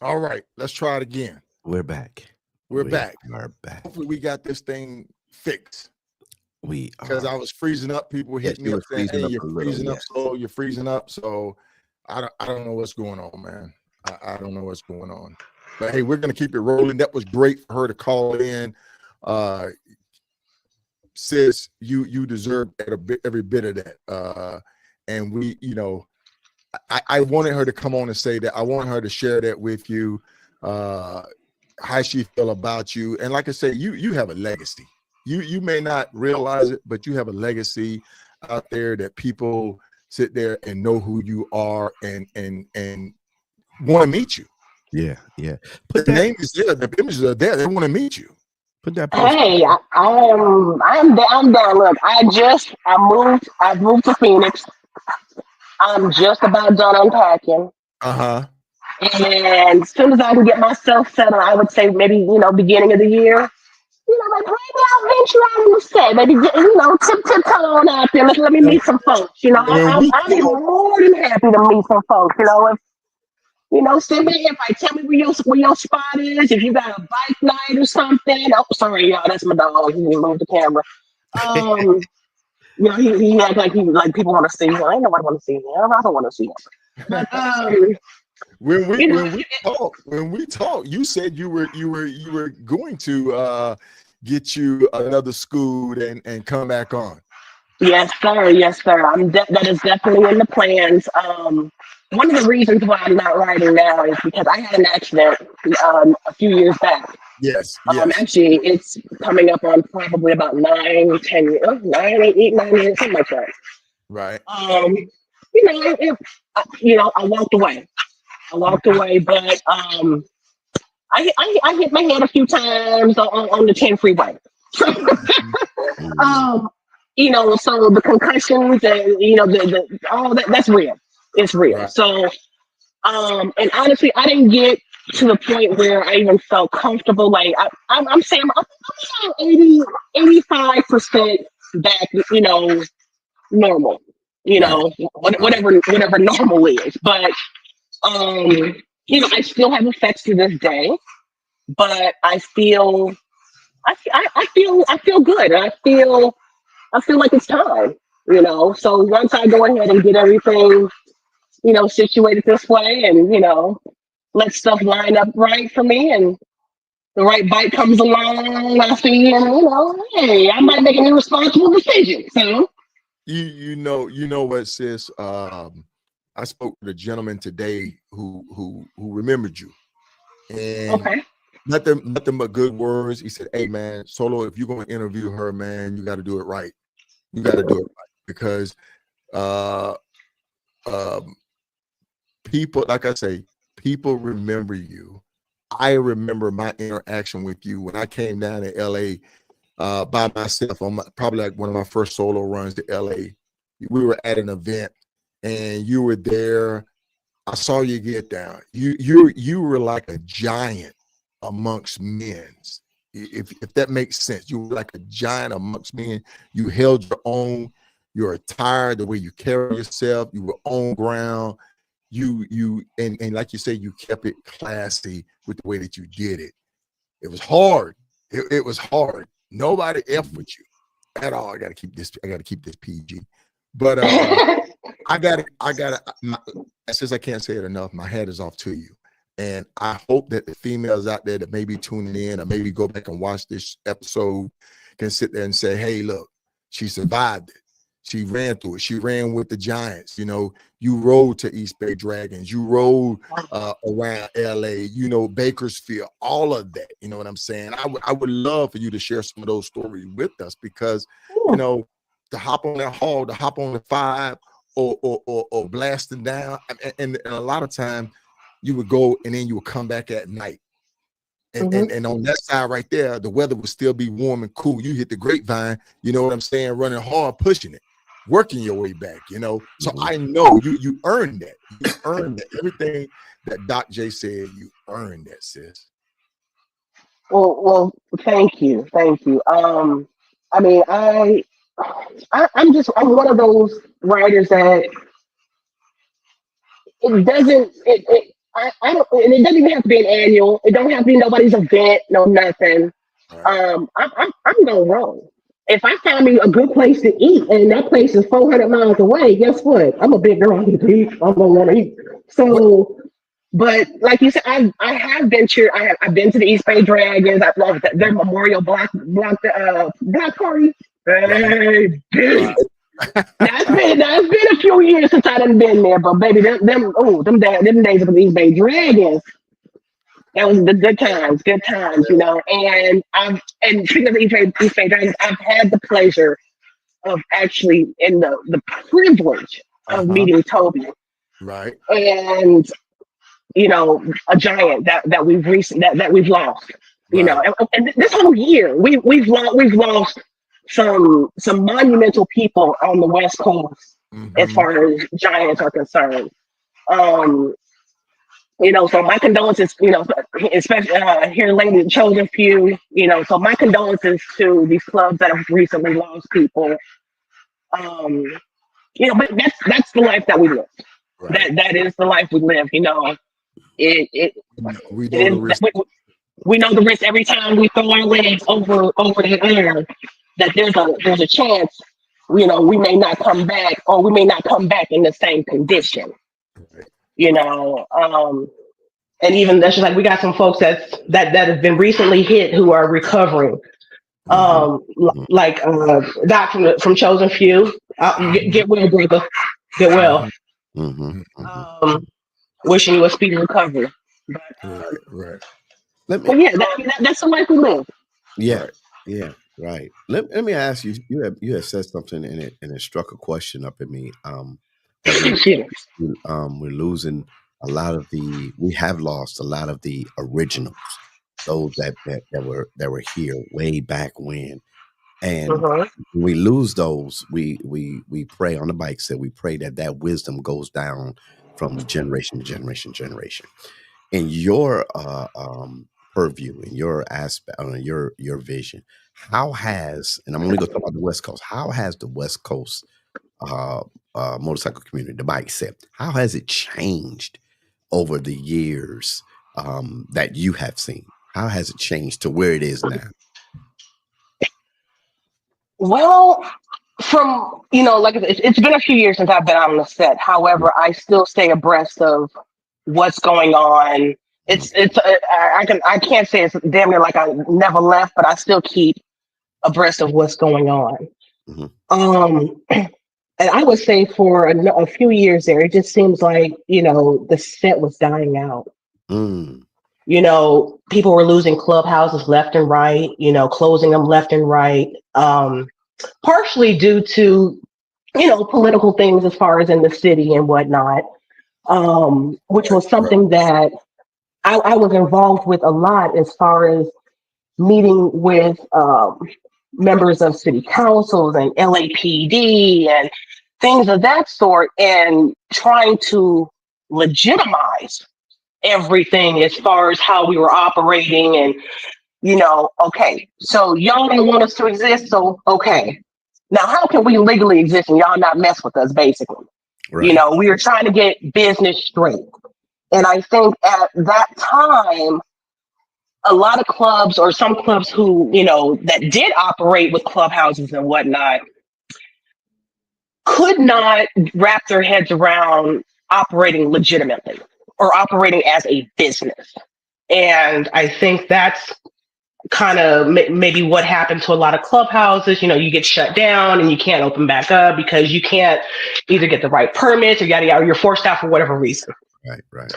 A: All right, let's try it again.
B: We're back.
A: We're back.
B: We're back.
A: Hopefully we got this thing fixed.
B: We are.
A: Because I was freezing up. People were hitting me up saying, hey, you're freezing up slow, you're freezing up. So I don't know what's going on, man. I don't know what's going on. But hey, we're gonna keep it rolling. That was great for her to call in. Sis, you deserve every bit of that. And we, you know, I wanted her to come on and say that. I want her to share that with you, how she feel about you. And like I say, you have a legacy. You may not realize it, but you have a legacy out there that people sit there and know who you are and want to meet you.
B: Yeah.
A: But the name is there, the images are there. They want to meet you.
C: Put that. Hey, I'm down. Look, I moved to Phoenix. I'm just about done unpacking. And as soon as I can get myself settled, I would say maybe, beginning of the year. Like maybe I'll venture out on the set. Maybe tiptoe on out there. Let me meet some folks. I'll be more than happy to meet some folks. Send me an invite. Tell me where your spot is. If you got a bike night or something. Oh, sorry, y'all. That's my dog. He moved the camera. He act like people want to see him. I ain't nobody want to see him. I don't want to see him. But
A: when we talk, you said you were going to get you another school and come back on.
C: Yes, sir. That is definitely in the plans. One of the reasons why I'm not writing now is because I had an accident a few years back.
A: Yes.
C: Actually, it's coming up on probably about 8 years, something like that.
A: Right.
C: I walked away. But I hit my head a few times on the 10 freeway. So the concussions and all that's real. It's real. Right. So and honestly, I didn't get to the point where I even felt comfortable. Like I'm saying I'm 85% back, normal. Whatever normal is. But I still have effects to this day, but I feel good. I feel like it's time, So once I go ahead and get everything, situated this way, and let stuff line up right for me, and the right bike comes along, I see, and hey, I might make an irresponsible decision. So
A: you know what, sis? I spoke to a gentleman today who remembered you, and nothing but good words. He said, "Hey, man, Solo, if you're going to interview her, man, you got to do it right. You got to do it right because people, like I say, people remember you. I remember my interaction with you when I came down to LA by myself on probably like one of my first solo runs to LA. We were at an event and you were there. I saw you get down. You were like a giant amongst men. If that makes sense, you were like a giant amongst men. You held your own. Your attire, the way you carry yourself, you were on ground. You and like you say, you kept it classy with the way that you did it. It was hard. It was hard. Nobody F with you at all. I gotta keep this PG. But since I can't say it enough, my hat is off to you. And I hope that the females out there that may be tuning in or maybe go back and watch this episode can sit there and say, hey, look, she survived it. She ran through it. She ran with the Giants. You rode to East Bay Dragons. You rode around LA, Bakersfield, all of that. You know what I'm saying? I would love for you to share some of those stories with us because, to hop on that hall, to hop on the 5 or blasting down. And a lot of times you would go and then you would come back at night. And on that side right there, the weather would still be warm and cool. You hit the grapevine, you know what I'm saying, running hard, pushing it, working your way back, So I know you earned that. You earned that. Everything that Doc J said, you earned that, sis.
C: Well, thank you. I'm one of those writers that I don't, and it doesn't even have to be an annual. It don't have to be nobody's event, no nothing. Right. I'm gonna roll. If I find me a good place to eat and that place is 400 miles away, guess what? I'm a big girl. I need to eat. I'm gonna want to eat. So, but like you said, I have ventured. I've been to the East Bay Dragons. I've loved their Memorial Block Party. Hey, right. That's been a few years since I done been there, but baby, them days of the East Bay Dragons. That was the good times, you know. And speaking of the East Bay Dragons, I've had the pleasure of actually in the privilege of meeting Toby.
A: Right.
C: And you know, a giant that we've lost. Right. You know, and this whole year we've lost some monumental people on the West Coast as far as giants are concerned. You know, so my condolences, you know, especially here lately, the chosen few, you know, so my condolences to these clubs that have recently lost people. You know, but that's the life that we live. Right. That is the life we live, you know. We know the risk every time we throw our legs over the air, that there's a chance, you know, we may not come back, or we may not come back in the same condition. You know, and even that's just like we got some folks that have been recently hit who are recovering. Like Doc from Chosen Few. Get well, brother. Get well. Wishing you a speedy recovery. But,
A: right.
C: That's the life we live.
B: Yeah, yeah, right. Let me ask you. You have said something in it, and it struck a question up in me. We're losing a lot of we have lost a lot of the originals, those that were here way back when, and when we lose those, we pray on the bike said we pray that wisdom goes down from generation to generation. In your purview, in your aspect, your vision, how has, and I'm only going to talk about the West Coast, how has the West Coast motorcycle community, the bike set, how has it changed over the years that you have seen? How has it changed to where it is now?
C: Well, from, you know, like it's been a few years since I've been on the set. However, I still stay abreast of what's going on. I can't say it's damn near like I never left, but I still keep abreast of what's going on. And I would say for a few years there, it just seems like, you know, the set was dying out. You know, people were losing clubhouses left and right, you know, closing them left and right. Partially due to, you know, political things as far as in the city and whatnot, which was something that I was involved with a lot as far as meeting with members of city councils and LAPD and things of that sort, and trying to legitimize everything as far as how we were operating. And, you know, okay, so y'all don't want us to exist, so okay. Now, how can we legally exist and y'all not mess with us, basically? Right. You know, we were trying to get business straight. And I think at that time, a lot of clubs, or some clubs who, you know, that did operate with clubhouses and whatnot, could not wrap their heads around operating legitimately or operating as a business. And I think that's kind of maybe what happened to a lot of clubhouses. You know, you get shut down and you can't open back up because you can't either get the right permits or you're forced out for whatever reason.
B: Right.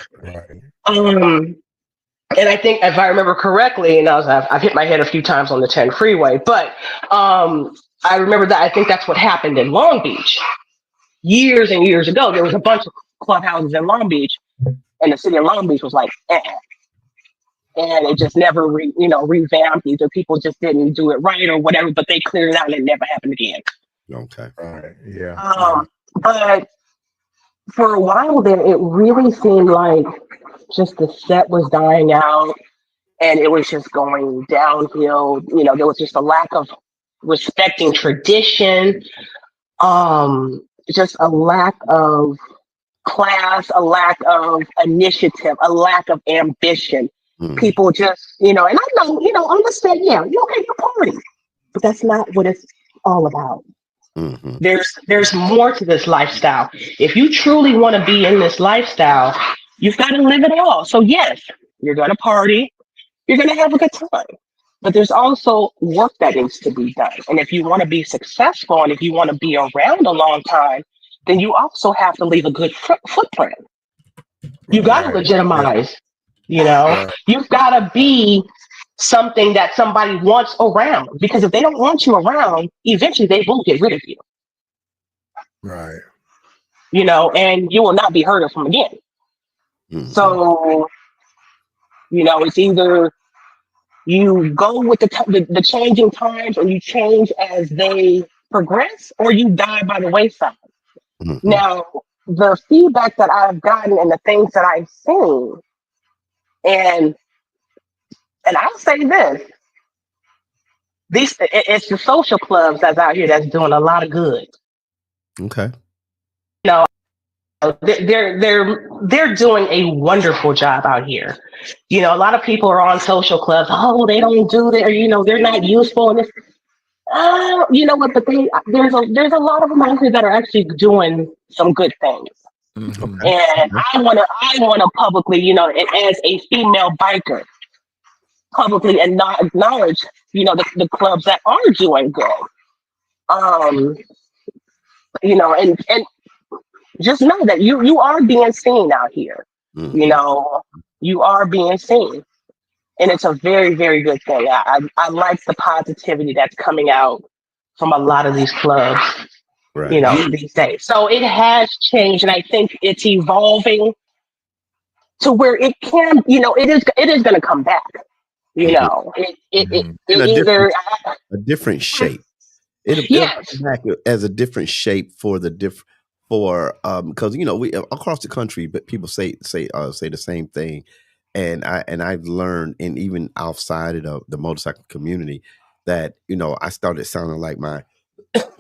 C: And I think, if I remember correctly, and I've hit my head a few times on the 10 freeway, but I remember that I think that's what happened in Long Beach years and years ago. There was a bunch of clubhouses in Long Beach, and the city of Long Beach was like, and it just never revamped. Either people just didn't do it right or whatever, but they cleared it out and it never happened again.
B: Okay.
A: All right. Yeah.
C: But for a while there, it really seemed like just the set was dying out and it was just going downhill. You know, there was just a lack of respecting tradition, just a lack of class, a lack of initiative, a lack of ambition. People just, and I know, understand, yeah, you party, but that's not what it's all about. There's more to this lifestyle. If you truly want to be in this lifestyle, you've got to live it all. So yes, you're going to party, you're going to have a good time, but there's also work that needs to be done. And if you want to be successful and if you want to be around a long time, then you also have to leave a good footprint. You got to legitimize, you've got to be something that somebody wants around, because if they don't want you around, eventually they will get rid of you.
A: Right.
C: And you will not be heard of from again. So, it's either you go with the changing times and you change as they progress, or you die by the wayside. Now, the feedback that I've gotten and the things that I've seen, and I'll say this, it's the social clubs that's out here that's doing a lot of good.
B: Okay.
C: They're doing a wonderful job out here. A lot of people are on social clubs. Oh, they don't do that, or they're not useful. And you know what? But there's a lot of them out here that are actually doing some good things. And I wanna publicly, as a female biker, publicly and not acknowledge, the clubs that are doing good. And just know that you are being seen out here. You are being seen, and it's a very, very good thing. I like the positivity that's coming out from a lot of these clubs, these days. So it has changed, and I think it's evolving to where it can, it is going to come back.
B: A different shape. It'll come back as a different shape for the because we across the country, but people say the same thing, and I've learned, and even outside of the motorcycle community, that I started sounding like my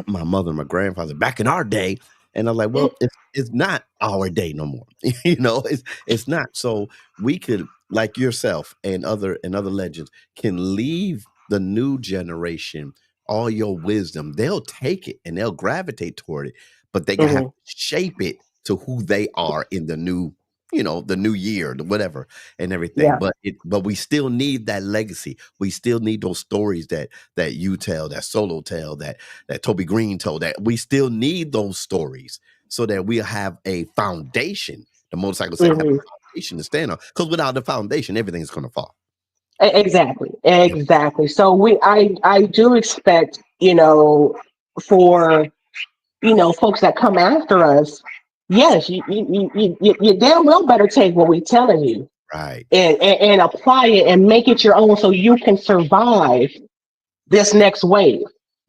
B: mother and my grandfather back in our day, and I'm like, well, it's not our day no more. It's not. So we could, like yourself and other legends, can leave the new generation all your wisdom. They'll take it and they'll gravitate toward it, but they have to shape it to who they are in the new, the new year, whatever, and everything. Yeah. But we still need that legacy. We still need those stories that you tell, that Solo tell, that Toby Green told. That we still need those stories so that we'll have a foundation. The motorcycle have a foundation to stand on. Because without the foundation, everything's going to fall.
C: Exactly. So I do expect, for folks that come after us, yes, you damn well better take what we're telling you,
B: right,
C: and apply it and make it your own, so you can survive this next wave.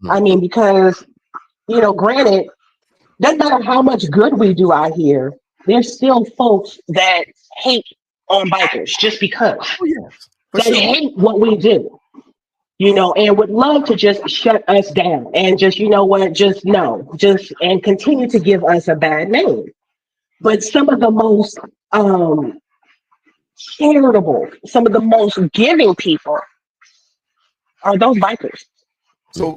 C: I mean, because granted, doesn't matter how much good we do out here, there's still folks that hate on bikers just because.
B: Oh, yes.
C: They hate what we do, and would love to just shut us down and just, and continue to give us a bad name. But some of the most charitable, some of the most giving people are those bikers.
A: So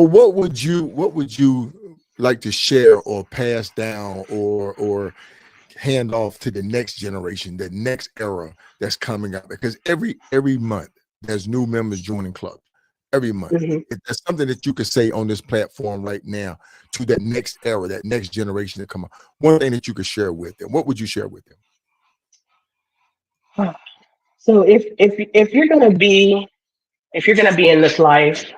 A: what would you like to share or pass down or hand off to the next generation, the next era that's coming up? Because every month there's new members joining clubs. Every month. If there's something that you could say on this platform right now to that next era, that next generation that come up, one thing that you could share with them, what would you share with
C: them? So if you're gonna be in this life,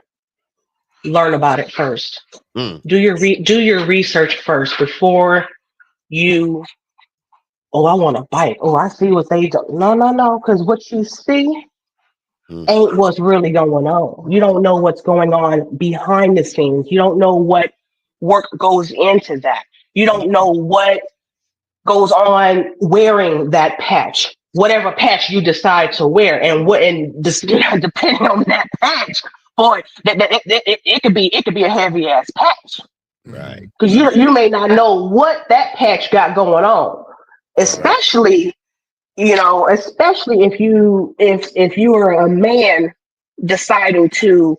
C: learn about it first. Do your research first before you. Oh, I want a bike. Oh, I see what they do. No, because what you see ain't what's really going on. You don't know what's going on behind the scenes. You don't know what work goes into that. You don't know what goes on wearing that patch, whatever patch you decide to wear, and depending on that patch, boy, it could be a heavy ass patch.
B: Right.
C: Because you may not know what that patch got going on, especially especially if you are a man deciding to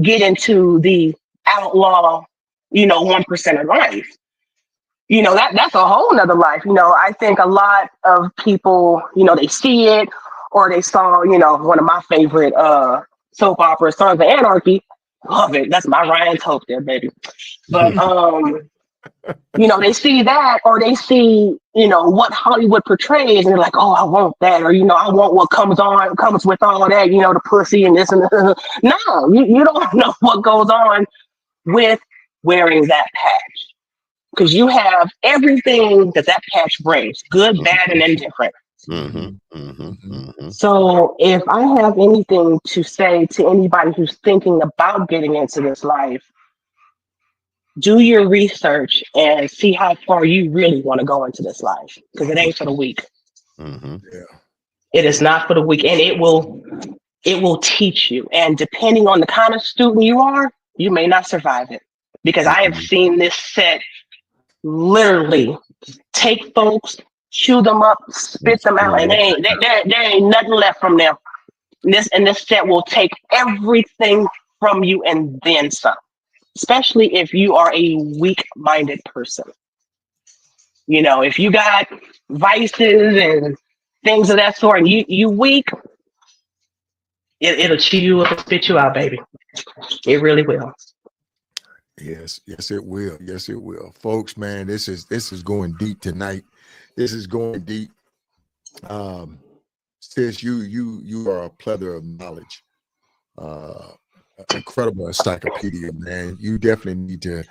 C: get into the outlaw 1% of life. That's a whole nother life. I think a lot of people, they see it, or they saw, one of my favorite soap operas, Sons of Anarchy. Love it. That's my Ryan Tope there, baby. But they see that, or they see, what Hollywood portrays, and they're like, oh, I want that, or I want what comes with all that, the pussy and this and that. No, you don't know what goes on with wearing that patch. Because you have everything that patch brings, good, bad, and indifferent. So if I have anything to say to anybody who's thinking about getting into this life, do your research and see how far you really want to go into this life. Because it ain't for the weak. It is not for the weak. And it will teach you. And depending on the kind of student you are, you may not survive it. Because I have seen this set literally take folks, chew them up, spit them out, and there ain't nothing left from them. This set will take everything from you and then some, especially if you are a weak-minded person. If you got vices and things of that sort, and you weak, it'll chew you up and spit you out, baby. It really will.
A: Yes, it will. Yes, it will. Folks, man, this is going deep tonight. This is going deep. Sis, you are a plethora of knowledge. Incredible encyclopedia, man. You definitely need to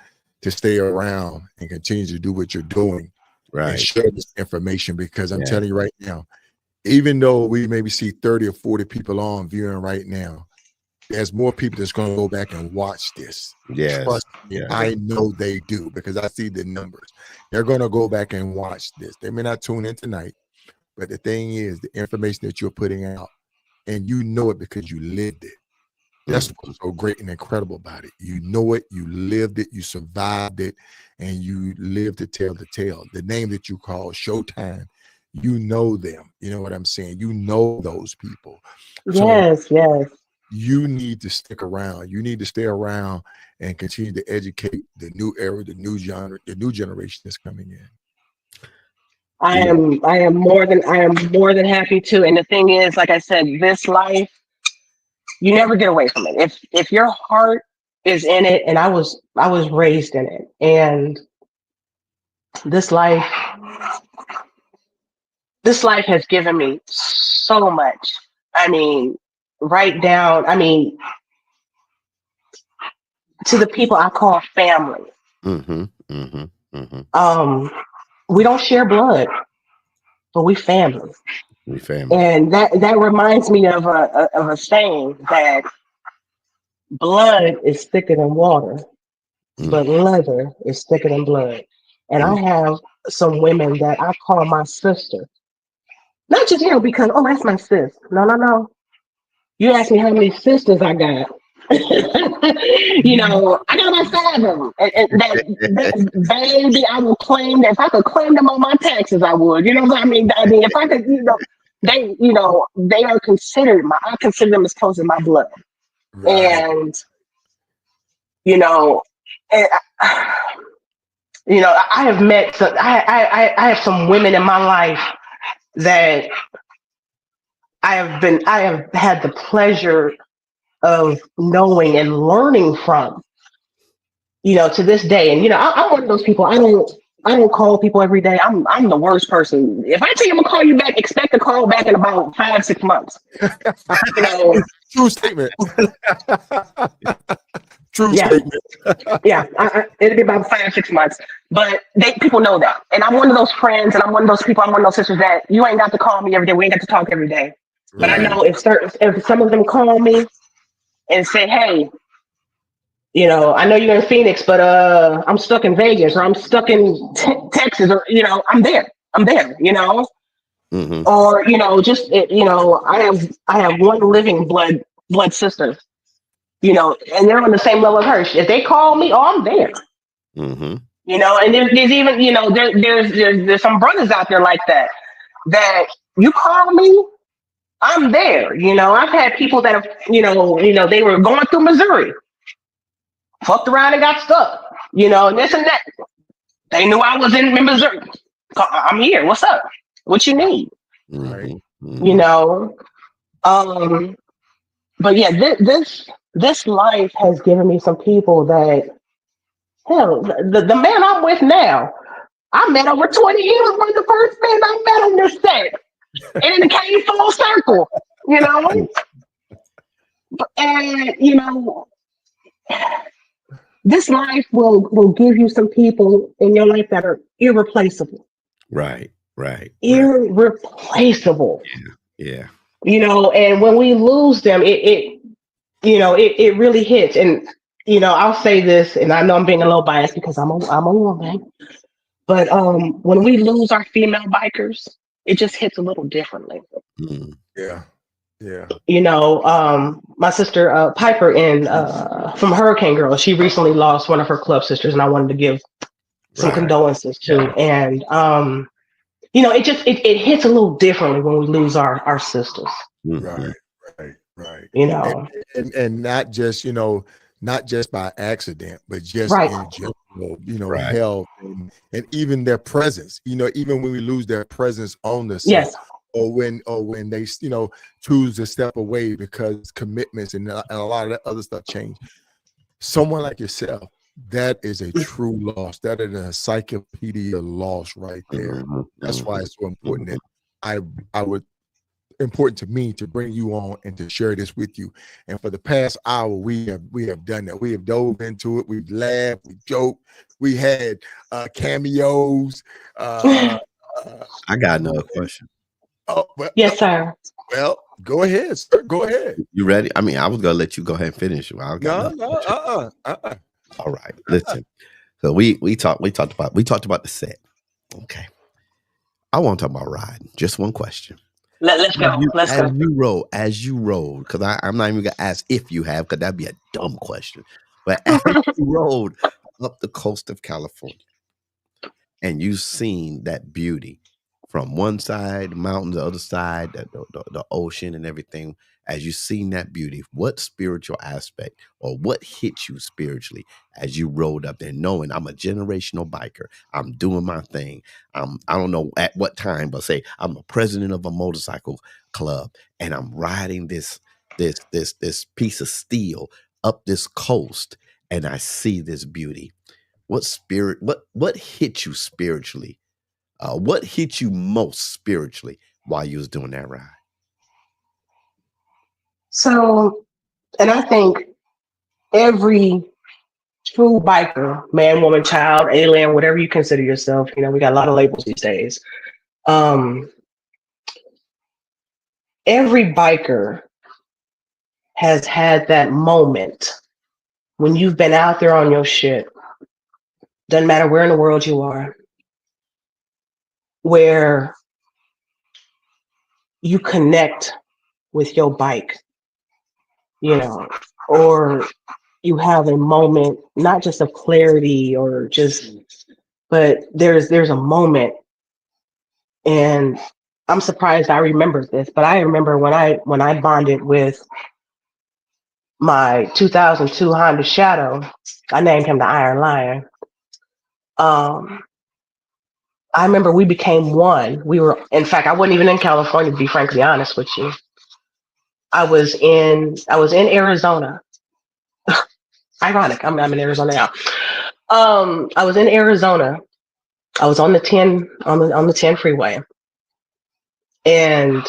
A: stay around and continue to do what you're doing.
B: Right.
A: And share this information, because I'm telling you right now, even though we maybe see 30 or 40 people on viewing right now, there's more people that's going to go back and watch this.
B: Yes.
A: Trust me, I know they do, because I see the numbers. They're going to go back and watch this. They may not tune in tonight, but the thing is, the information that you're putting out, and you know it because you lived it. That's what's so great and incredible about it. You know it, you lived it, you survived it, and you lived to tell the tale. The name that you call Showtime, you know them. You know what I'm saying? You know those people.
C: Yes.
A: You need to stick around. You need to stay around and continue to educate the new era, the new genre, the new generation that's coming in.
C: I am more than happy to. And the thing is, like I said, this life, you never get away from it. If your heart is in it, and I was raised in it, and this life has given me so much. To the people I call family. We don't share blood, but we family. And that reminds me of a saying that blood is thicker than water, but leather is thicker than blood. And I have some women that I call my sister. Not just because, oh, that's my sis. No. You ask me how many sisters I got. I got about 5 of them. And that baby, I will claim that. If I could claim them on my taxes, I would. You know what I mean? If I could, they are considered I consider them as close as my blood. Right. And I have met I have some women in my life that I have had the pleasure of knowing and learning from, to this day. And I'm one of those people. I don't call people every day. I'm the worst person. If I tell you I'm gonna call you back, expect a call back in about 5-6 months.
A: True statement. True statement.
C: It'll be about 5-6 months. But people know that. And I'm one of those friends, and I'm one of those people, I'm one of those sisters that you ain't got to call me every day. We ain't got to talk every day. Right. But I know if some of them call me and say, hey, I know you're in Phoenix, but I'm stuck in Vegas, or I'm stuck in Texas, or I'm there, or just I have one living blood sister, and they're on the same level as her. If they call me, I'm there.
B: Mm-hmm.
C: You know, and there's even, you know, there's some brothers out there like that you call me, I'm there. You know, I've had people that have, you know, they were going through Missouri, fucked around and got stuck, you know, and this and that. They knew I was in Missouri. I'm here. What's up? What you need?
B: Mm-hmm. Mm-hmm.
C: You know, but yeah, this life has given me some people that, hell, the man I'm with now, I met over 20 years. One of the first men I met on this set, and it came full circle. You know, and you know, this life will give you some people in your life that are irreplaceable.
B: Right.
C: Irreplaceable.
B: Yeah.
C: You know, and when we lose them, it really hits. And you know, I'll say this, and I know I'm being a little biased because I'm a woman, but when we lose our female bikers, it just hits a little differently.
B: Mm.
A: Yeah.
C: You know, my sister Piper from Hurricane Girl, she recently lost one of her club sisters, and I wanted to give some condolences to. And you know, it hits a little differently when we lose our sisters.
B: Mm-hmm.
A: Right.
C: You know,
A: and not just, you know, not just by accident, but just in general, you know, health and even their presence, you know, even when we lose their presence on the set.
C: Yes.
A: Or when they, you know, choose to step away because commitments and a lot of that other stuff change. Someone like yourself, that is a true loss. That is a encyclopedia loss right there.
B: Mm-hmm.
A: That's why it's so important that I would important to me to bring you on and to share this with you. And for the past hour, we have done that. We have dove into it. We've laughed, we joked, we had cameos.
B: I got another question.
A: Oh, well,
C: yes, sir.
A: Well, go ahead, sir. Go ahead.
B: You ready? I mean, I was gonna let you go ahead and finish.
A: No.
B: All right, listen. So we talked about the set. Okay. I want to talk about riding. Just one question.
C: Let's go.
B: As you rode, because I'm not even gonna ask if you have, because that'd be a dumb question. But as you rode up the coast of California, and you've seen that beauty from one side, the mountains, the other side, the ocean and everything, as you've seen that beauty, what spiritual aspect or what hit you spiritually as you rode up there, knowing I'm a generational biker, I'm doing my thing. I don't know at what time, but say I'm a president of a motorcycle club and I'm riding this piece of steel up this coast and I see this beauty. What hit you spiritually? What hit you most spiritually while you was doing that ride?
C: So, and I think every true biker, man, woman, child, alien, whatever you consider yourself, you know, we got a lot of labels these days. Every biker has had that moment when you've been out there on your shit. Doesn't matter where in the world you are, where you connect with your bike, you know, or you have a moment, not just of clarity or just, but there's a moment. And I'm surprised I remembered this, but I remember when I bonded with my 2002 Honda Shadow, I named him the Iron Lion. I remember we became one. In fact, I wasn't even in California, to be frankly honest with you. I was in Arizona. Ironic, I'm in Arizona now. I was in Arizona. I was on the 10 on the 10 freeway, and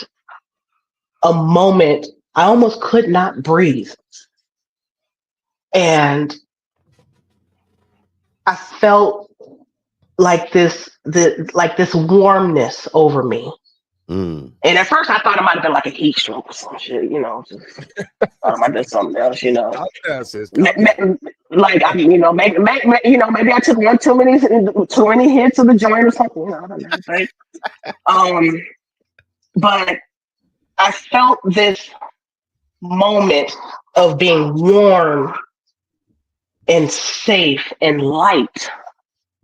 C: a moment I almost could not breathe, and I felt like this warmness over me. And at first I thought it might have been like a heat stroke or some shit, you know. I might have been something else, you know. Like maybe I took one too many hits of the joint or something, you know. I don't know, but I felt this moment of being warm and safe and light.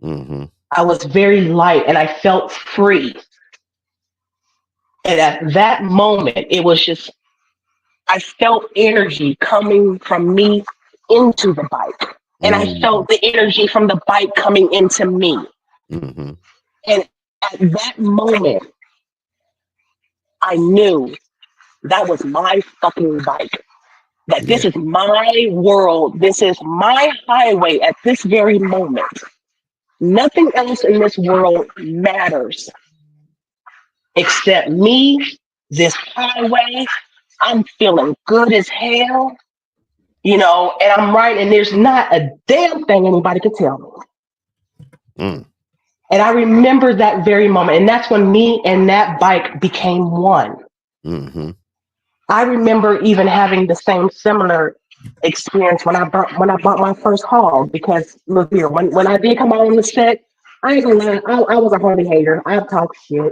B: Mm-hmm.
C: I was very light and I felt free. And at that moment, it was just, I felt energy coming from me into the bike. And I felt the energy from the bike coming into me.
B: Mm-hmm.
C: And at that moment, I knew that was my fucking bike. That this is my world. This is my highway at this very moment. Nothing else in this world matters except me, this highway. I'm feeling good as hell, and I'm right, and there's not a damn thing anybody could tell me. And I remember that very moment, and that's when me and that bike became one.
B: Mm-hmm.
C: I remember even having the same similar experience when I bought my first hog, because look here, when I did come out on the set, I ain't gonna lie, I was a Harley hater. I talk shit,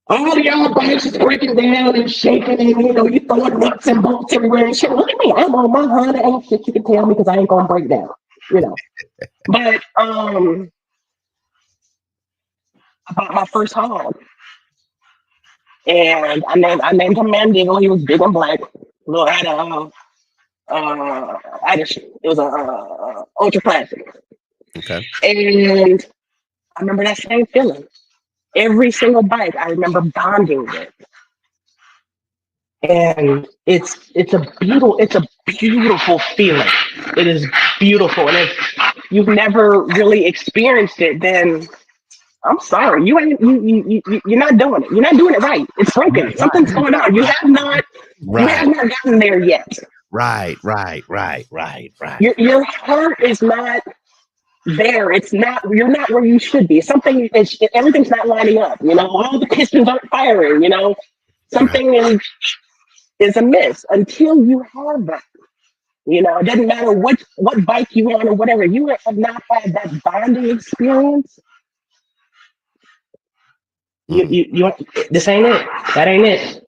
C: all the y'all bikes is breaking down and shaking, and you throwing nuts and bolts everywhere and shit. Look at me, I'm on my Honda, ain't shit you can tell me because I ain't gonna break down, But I bought my first hog, and I named him Mandingo. He was big and black. Little had a it was a ultra classic.
B: Okay.
C: And I remember that same feeling. Every single bike I remember bonding with. And it's a beautiful feeling. It is beautiful. And if you've never really experienced it, then I'm sorry. You're not doing it. You're not doing it right. It's broken. Right. Something's going on. You have not gotten there yet.
B: Right.
C: Your heart is not there. It's not. You're not where you should be. Everything's not lining up. All the pistons aren't firing. Something is amiss until you have that. It doesn't matter what bike you on or whatever. You have not had that bonding experience. You this ain't it. That ain't it.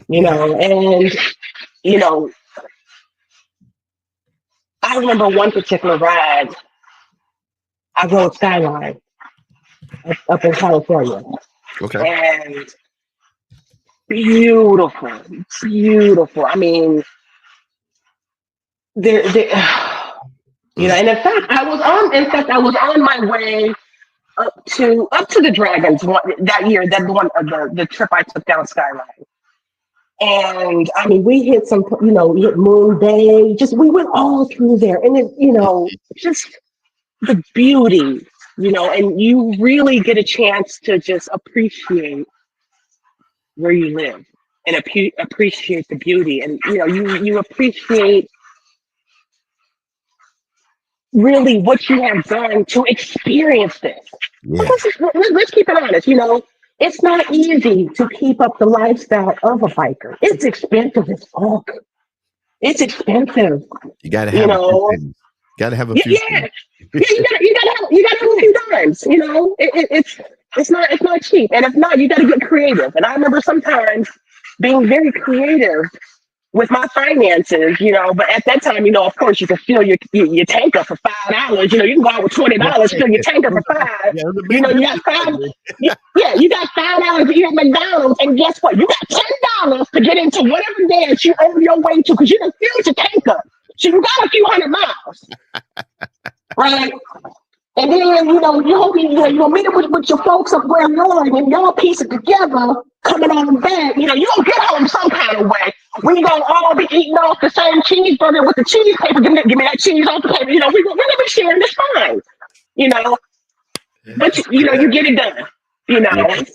C: And I remember one particular ride. I rode Skyline up in California.
B: Okay.
C: And beautiful. I mean, and in fact, I was on my way up to the Dragons that year. That the trip I took down Skyline. And I mean, we hit some, we hit Moon Bay. We went all through there, and it, just the beauty, and you really get a chance to just appreciate where you live and appreciate the beauty, and you appreciate really what you have done to experience this. Yeah. Let's keep it honest. It's not easy to keep up the lifestyle of a biker. It's expensive as fuck. It's expensive.
B: You gotta have gotta have a few.
C: Yeah, you gotta have a few dimes. It's not cheap, and if not, you gotta get creative. And I remember sometimes being very creative with my finances, but at that time, of course, you can fill your tanker for $5. You can go out with $20, fill your tanker for $5. You got $5. You got $5 to eat at McDonald's, and guess what? You got $10 to get into whatever dance you own your way to, because you done filled your tanker. So you got a few hundred miles, right? And then, you'll meet up with your folks up where you're, and y'all piece it together, coming on back. You're going to get home some kind of way. We going to all be eating off the same cheeseburger with the cheese paper. Give me that cheese off the paper. We're going to be sharing this fine, But, you get it done,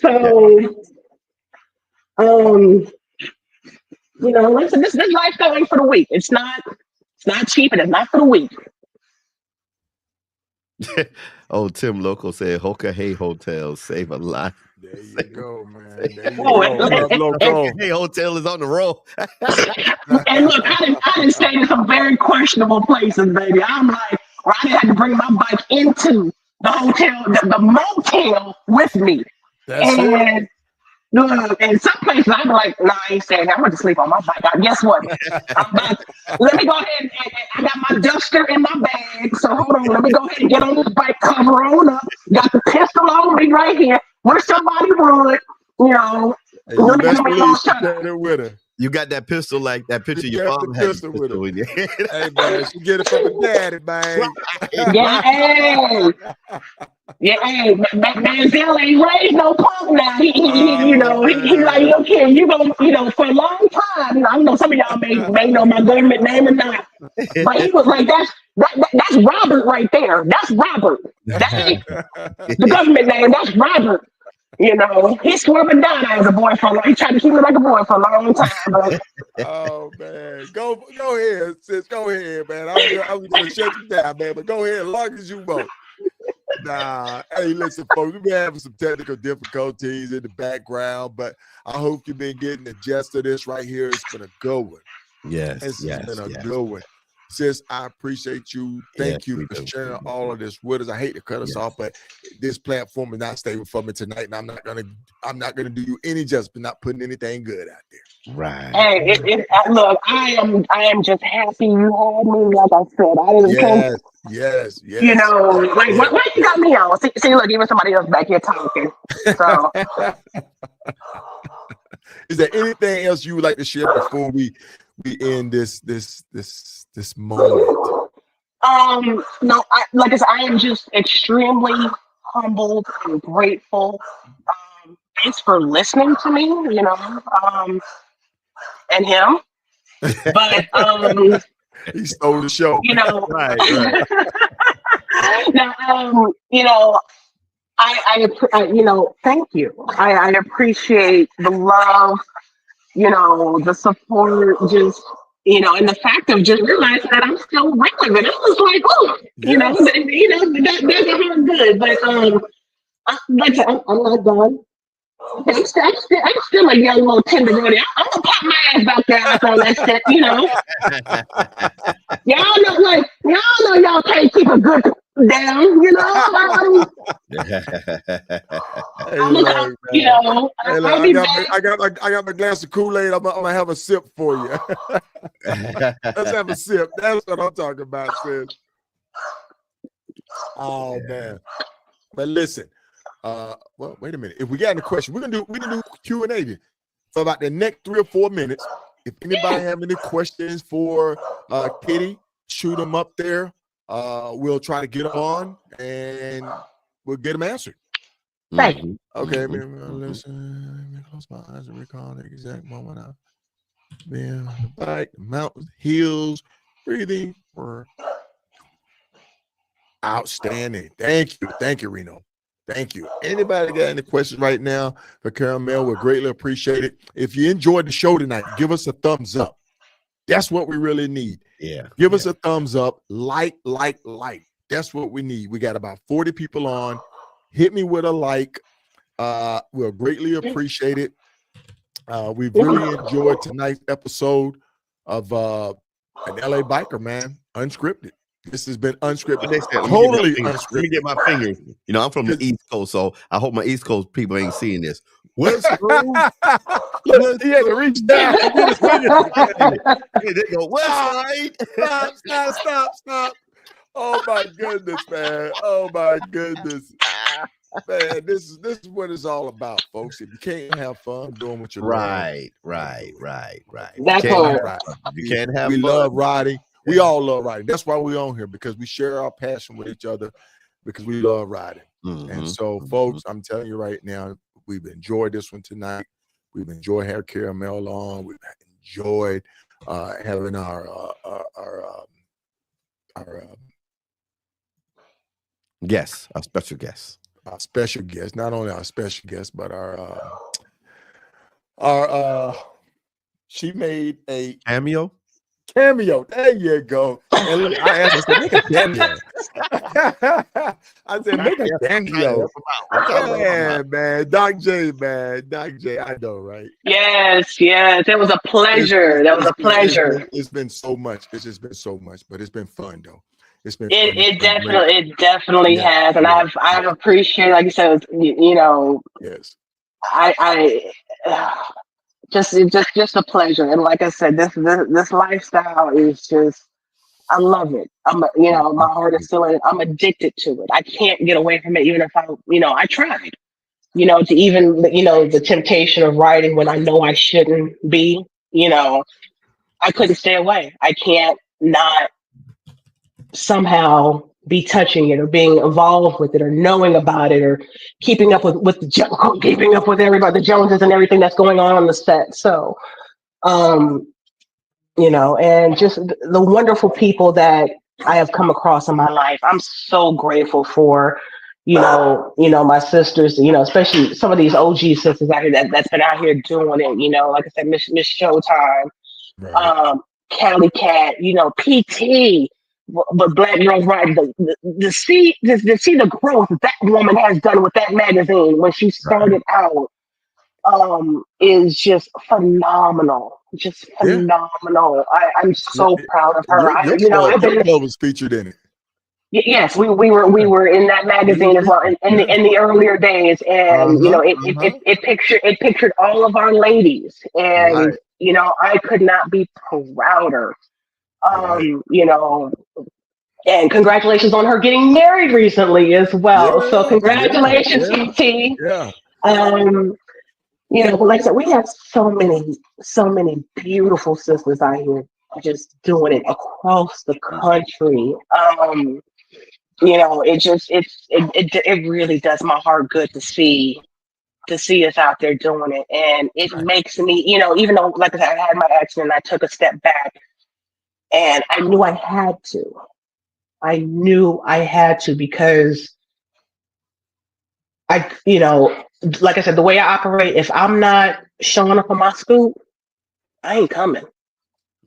C: So, listen, this lifestyle ain't for the weak. It's not cheap, and it's not for the weak.
B: Oh, Tim Loco said Hoka Hay Hotel save a life.
A: There you go, man. There you go.
B: Hoka Hay Hotel is on the road.
C: And look, I didn't stay in some very questionable places, baby. I'm like, I didn't have to bring my bike into the hotel, the motel with me.
A: That's it.
C: In some places, I'm like, nah, I ain't staying. I'm going to sleep on my bike. Guess what? I'm back. Let me go ahead and I got my duster in my bag. So hold on. Let me go ahead and get on this bike, cover on up. Got the pistol on me right here. Where somebody would, you know.
A: Hey, you best believe she carried it with her.
B: You got that pistol like that picture your father had. Pistol with her.
A: Hey, man, she get it from her daddy, man.
C: Yeah, hey, Manziel ain't raised no punk now. He like, look here, you gonna, for a long time. I don't know, some of y'all may know my government name or not, but he was like, that's Robert right there. That's Robert. That ain't the government name. That's Robert. He swore up and down as a boy for a long. He tried to keep me like a boy for a long time. But...
A: Oh man, go ahead, sis. Go ahead, man. I was gonna shut you down, man. But go ahead, as long as you want. Nah, hey, listen, folks. We've been having some technical difficulties in the background, but I hope you've been getting the gist of this right here. It's been a good one.
B: Yes,
A: it's been a good one. Sis, I appreciate you. Thank you for sharing all of this with us. I hate to cut us off, but this platform is not stable for me tonight, and I'm not gonna do you any justice by not putting anything good out there.
B: Right.
C: Hey, look, I am just happy you had me. Like I said, I didn't come.
A: Yes.
C: Why you got me on? See, look, even somebody else back here talking. So,
A: is there anything else you would like to share before we end this moment?
C: No, like I said, I am just extremely humbled and grateful. Thanks for listening to me, and him. But
A: he stole the show.
B: Right.
C: Now, I thank you. I appreciate the love, the support, just, and the fact of just realizing that I'm still relevant. I was like, oh, that's a hard good. But like I'm not done. I'm still a young little tenderoni. I'm gonna pop my ass back down on that shit, Y'all know y'all can't keep a good down,
A: I got my glass of Kool-Aid. I'm gonna have a sip for you. Let's have a sip. That's what I'm talking about, sis. Oh man. But listen. Well, wait a minute. If we got any questions, we can do Q&A for about the next 3 or 4 minutes. If anybody have any questions for Kitty, shoot them up there. We'll try to get them on and we'll get them answered.
C: Thank you.
A: Okay, listen. Let me close my eyes and recall the exact moment I've been on the bike, the mountains, hills, breathing. Outstanding. Thank you, Reno. Thank you. Anybody got any questions right now for Caramel? We'll greatly appreciate it. If you enjoyed the show tonight, give us a thumbs up. That's what we really need.
B: Yeah.
A: Give us a thumbs up. Like. That's what we need. We got about 40 people on. Hit me with a like. We'll greatly appreciate it. We've really enjoyed tonight's episode of an LA biker, man. Unscripted. This has been unscripted. Totally unscripted.
B: Let me get my fingers. I'm from the East Coast, so I hope my East Coast people ain't seeing this. West Coast.
A: Look, he had to reach down and get his fingers.
B: They go, West Side.
A: Stop. Oh my goodness, man. Oh my goodness. Man, this is what it's all about, folks. If you can't have fun doing what you're
B: right.
C: That's all.
B: You can't have
A: we
B: fun.
A: love riding. We all love riding. That's why we're on here, because we share our passion with each other, because we love riding. And so, folks, I'm telling you right now, we've enjoyed this one tonight. We've enjoyed having Caramel on. We've enjoyed having our
B: guests, our special guests.
A: Our special guest, not only our special guest, but our she made a
B: cameo.
A: There you go. And look, I asked her to make a cameo. I said, make a cameo. Yeah, man. Doc J, I know, right?
C: Yes. It was a pleasure.
A: It's been so much. It's just been so much, but it's been fun though. It's been
C: it definitely has, and I've appreciated, like you said,
A: Yes.
C: I just a pleasure. And like I said, this lifestyle is just, I love it. My heart is still in it. I'm addicted to it. I can't get away from it, even if I tried, to even, the temptation of writing when I know I shouldn't be, I couldn't stay away. I can't not somehow be touching it or being involved with it or knowing about it or keeping up with keeping up with everybody, the Joneses and everything that's going on the set. So, and just the wonderful people that I have come across in my life. I'm so grateful for, my sisters, especially some of these OG sisters out here that's been out here doing it, like I said, Miss Showtime, right. Cali Cat, PT, but Black Girls Right. To see the growth that woman has done with that magazine when she started out, is just phenomenal. Just phenomenal. I'm so proud of her.
A: Your photo was featured in it.
C: Yes, we were in that magazine as well in the earlier days, and it pictured all of our ladies, and I could not be prouder. And congratulations on her getting married recently as well. So congratulations, PT.
A: Yeah.
C: But like I said, we have so many beautiful sisters out here just doing it across the country. It really does my heart good to see us out there doing it. And it makes me, even though, like I said, I had my accident, I took a step back and I knew I had to. Because like I said, the way I operate, if I'm not showing up on my scoop, I ain't coming.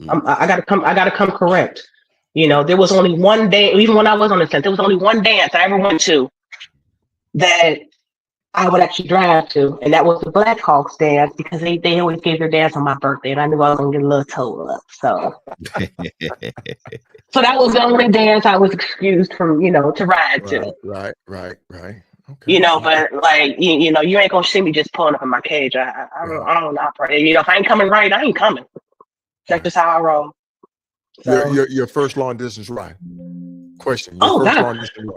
C: I gotta come correct. There was only one day, even when I was on the set, there was only one dance I ever went to that I would actually drive to, and that was the Black Hawks dance, because they always gave their dance on my birthday, and I knew I was gonna get a little toe up. So so that was the only dance I was excused from, to ride to.
A: Right. Okay.
C: But like you ain't gonna see me just pulling up in my cage. I don't operate. If I ain't coming right, I ain't coming. That's just how I roll. So.
A: Your first long distance ride. Question. Your first long distance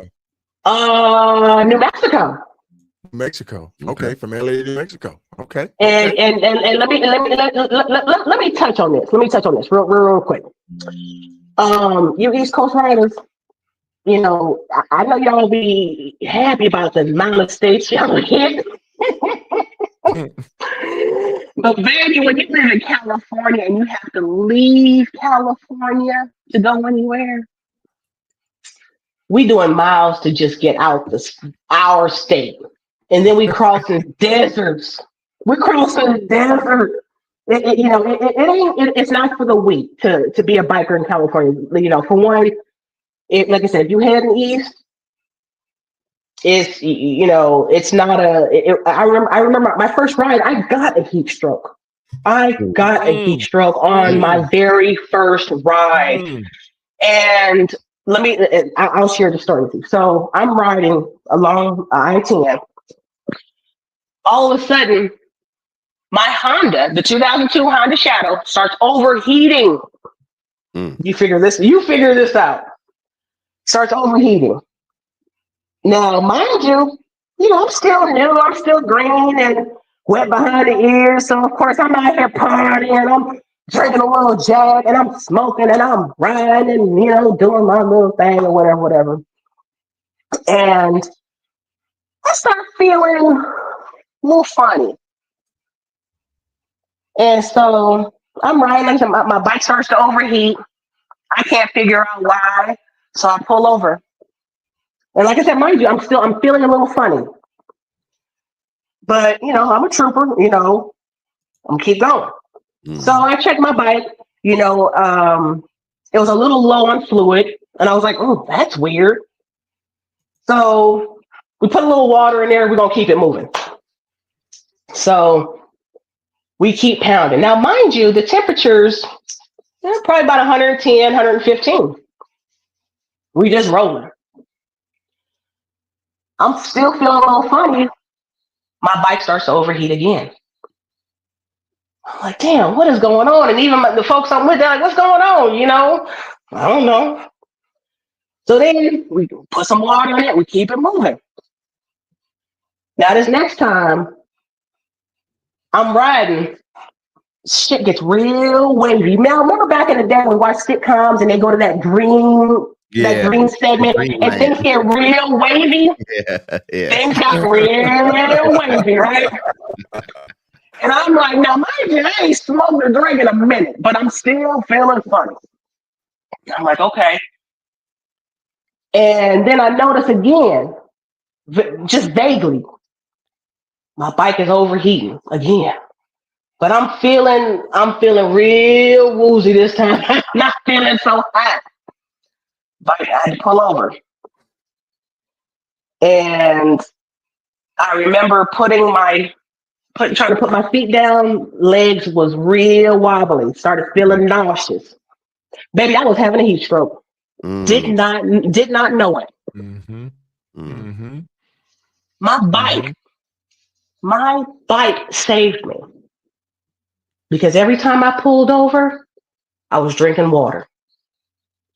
C: ride. New Mexico.
A: Mexico. Okay, from LA to Mexico. Okay.
C: And let me touch on this. Real quick. You East Coast riders, I know y'all be happy about the amount of states y'all hit. But baby, when you live in California and you have to leave California to go anywhere, we doing miles to just get out our state. And then we crossing deserts. We're crossing the desert. It's not for the weak to be a biker in California. For one, like I said, if you heading east, it's not I remember my first ride, I got a heat stroke. On my very first ride. And I'll share the story with you. So I'm riding along I-10. All of a sudden, my Honda, the 2002 Honda Shadow, starts overheating. You figure this out. Starts overheating. Now, mind you, I'm still new. I'm still green and wet behind the ears. So, of course, I'm out here partying. I'm drinking a little Jack, and I'm smoking, and I'm riding, and, doing my little thing or whatever. And I start feeling a little funny. And so I'm riding, my bike starts to overheat. I can't figure out why. So I pull over. And like I said, mind you, I'm feeling a little funny. But, I'm a trooper, I'm keep going. So I checked my bike, it was a little low on fluid. And I was like, oh, that's weird. So we put a little water in there. We're going to keep it moving. So we keep pounding. Now, mind you, the temperatures, they're probably about 110, 115. We just rolling. I'm still feeling a little funny. my bike starts to overheat again. I'm like, damn, what is going on? And even the folks I'm with, they're like, what's going on? You know, I don't know. So then we put some water in it. We keep it moving. Now this next time I'm riding, shit gets real wavy. Now remember back in the day when we watched sitcoms and they go to that green segment and things get real wavy?
B: Yeah.
C: Things got real wavy, right? And I'm like, now mind you, I ain't smoked or drank in a minute, but I'm still feeling funny. I'm like, okay. And then I notice again, just vaguely, my bike is overheating again. But I'm feeling real woozy this time. I'm not feeling so hot. But I had to pull over. And I remember trying to put my feet down, legs was real wobbly, started feeling nauseous. Baby, I was having a heat stroke. Did not know it.
A: Mm-hmm. Mm-hmm.
C: My bike saved me. Because every time I pulled over, I was drinking water.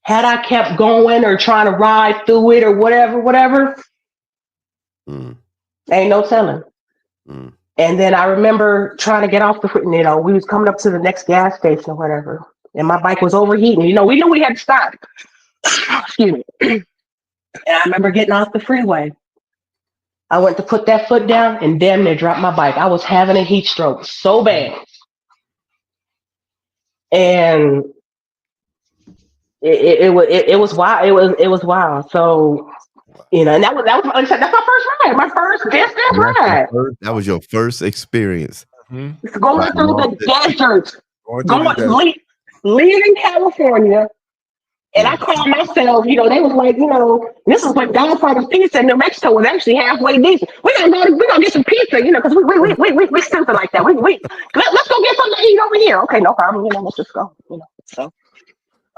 C: Had I kept going or trying to ride through it or whatever, ain't no telling. And then I remember trying to get off we was coming up to the next gas station or whatever, and my bike was overheating. You know, we knew we had to stop. Excuse me. And I remember getting off the freeway. I went to put that foot down and damn near dropped my bike. I was having a heat stroke so bad. And it was wild. It was wild. So, you know, and that was like I said, that's my first ride, my first distance ride.
B: That was your first experience.
C: Mm-hmm. Going through the desert, leaving California, and I called myself. You know, they was like, you know, this is what Godfather's Pizza in New Mexico was actually halfway decent. We gonna get some pizza, you know, because we stupid like that. Let's go get something to eat over here. Okay, no problem. You know, let's just go. You know, so.